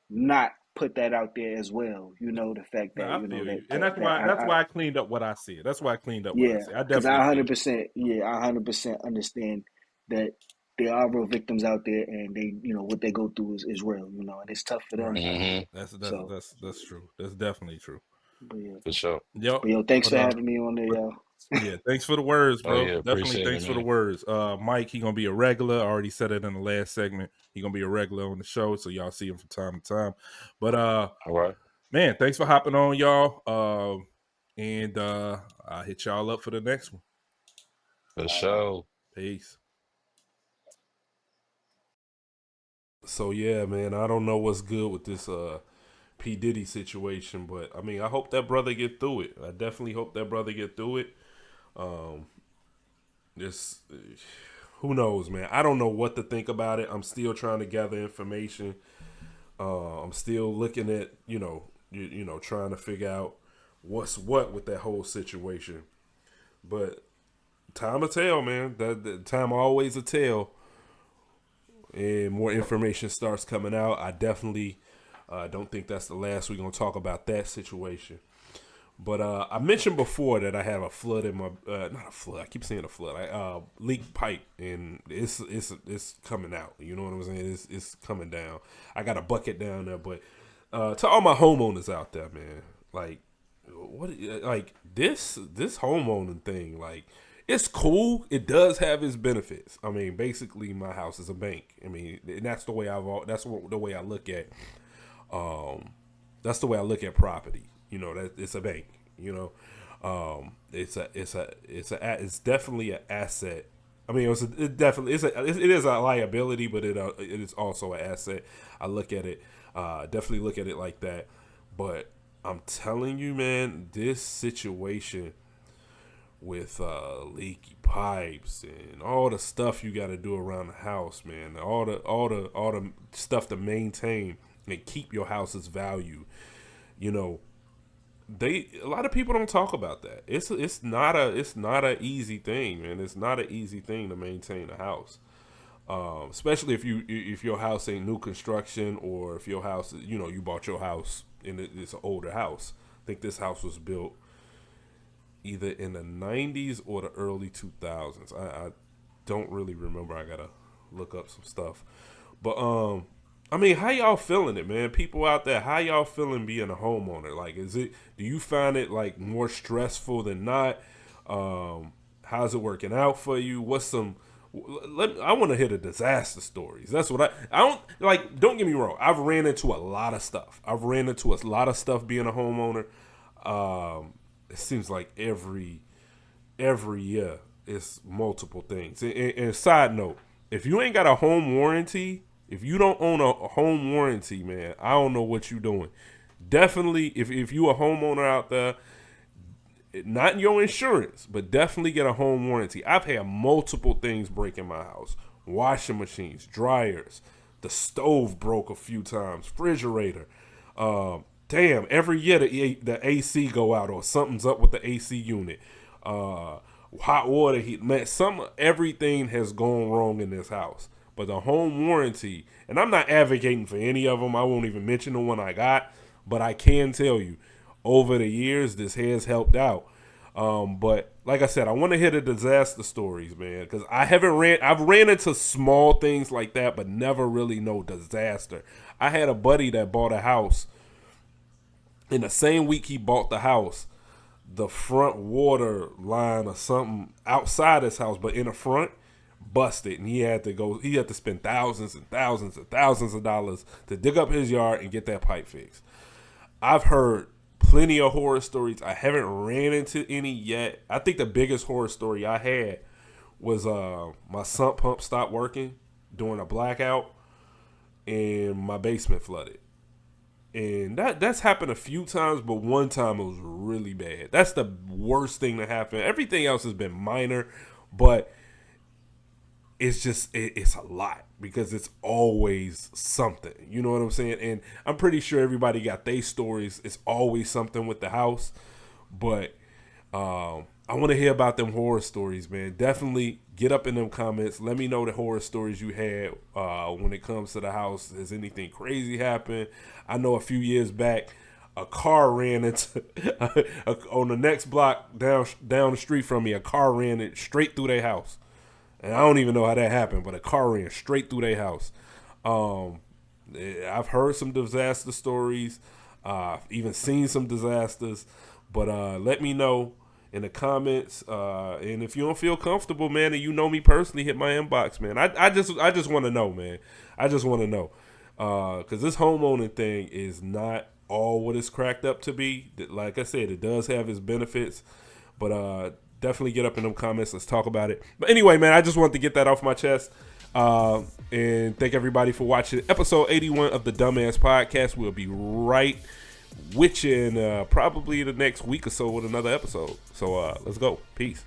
not put that out there as well. The fact No, that I feel that you, and that's I why I cleaned up what I said. That's why I cleaned up what I yeah, said. I because I definitely feel you. 100% I 100% understand that there are real victims out there, and they what they go through is real, and it's tough for them. Right. Hmm. That's that's So, that's that's true. That's definitely true. but yeah, For sure. Yep. thanks But for having me on there, but y'all. yeah, thanks for the words, Oh bro. yeah, Definitely appreciate it, thanks for the man. words. Mike, he gonna be a regular. I already said it in the last segment. He gonna be a regular on the show, so y'all see him from time to time. But All right. man, thanks for hopping on, y'all. And I'll hit y'all up for the next one. For sure. Peace. So yeah, man, I don't know what's good with this P Diddy situation, but I mean, I hope that brother get through it. I definitely hope that brother get through it. This, who knows, man? I don't know what to think about it. I'm still trying to gather information. I'm still looking at, trying to figure out what's what with that whole situation. But time will tell, man. That time always will tell, and more information starts coming out. I definitely don't think that's the last we're gonna talk about that situation. But I mentioned before that I have a flood in my not a flood. I keep saying a flood. I leaked pipe, and it's coming out. You know what I'm saying? It's coming down. I got a bucket down there, but to all my homeowners out there, man, like like this homeowning thing, like it's cool. It does have its benefits. I mean, basically, my house is a bank. I mean, and that's the way the way I look at that's the way I look at property. That it's a bank. It's definitely an asset. I mean, it is a liability, but it is also an asset. I look at it, definitely look at it like that. But I'm telling you, man, this situation with leaky pipes and all the stuff you got to do around the house, man, all the stuff to maintain and keep your house's value. You know, a lot of people don't talk about that. It's not a easy thing, man. It's not an easy thing to maintain a house, especially if your house ain't new construction, or if your house, you bought your house and it's an older house. I think this house was built either in the 90s or the early 2000s. I don't really remember. I gotta look up some stuff, but I mean, how y'all feeling it, man? People out there, how y'all feeling being a homeowner? Like, do you find it like more stressful than not? How's it working out for you? I want to hear the disaster stories. That's what I don't like. Don't get me wrong. I've ran into a lot of stuff. Being a homeowner. It seems like every year it's multiple things. And side note, if you ain't got a home warranty, if you don't own a home warranty, man, I don't know what you're doing. Definitely, if you a homeowner out there, not your insurance, but definitely get a home warranty. I've had multiple things break in my house. Washing machines, dryers, the stove broke a few times, refrigerator. Every year the AC go out or something's up with the AC unit. Hot water heat, man, everything has gone wrong in this house. But the home warranty, and I'm not advocating for any of them. I won't even mention the one I got, but I can tell you, over the years, this has helped out. But like I said, I want to hear the disaster stories, man, because I've ran into small things like that, but never really no disaster. I had a buddy that bought a house. In the same week he bought the house, the front water line or something outside his house, but in the front, busted, and he had to spend thousands and thousands and thousands of dollars to dig up his yard and get that pipe fixed. I've heard plenty of horror stories. I haven't ran into any yet. I think the biggest horror story I had was my sump pump stopped working during a blackout and my basement flooded. And that's happened a few times, but one time it was really bad. That's the worst thing that happened. Everything else has been minor, but it's just it's a lot because it's always something. You know what I'm saying? And I'm pretty sure everybody got their stories. It's always something with the house, but I want to hear about them horror stories, man. Definitely get up in them comments. Let me know the horror stories you had when it comes to the house. Has anything crazy happened? I know a few years back, a car ran into on the next block down the street from me. A car ran it straight through their house, and I don't even know how that happened, but a car ran straight through their house. I've heard some disaster stories, even seen some disasters, but let me know in the comments. And if you don't feel comfortable, man, and you know me personally, hit my inbox, man. I just want to know, man. I just want to know. Because this homeowning thing is not all what it's cracked up to be. Like I said, it does have its benefits, but definitely get up in them comments. Let's talk about it. But anyway, man, I just wanted to get that off my chest. And thank everybody for watching episode 81 of the Dummast Podcast. We'll be right with you in probably the next week or so with another episode. So let's go. Peace.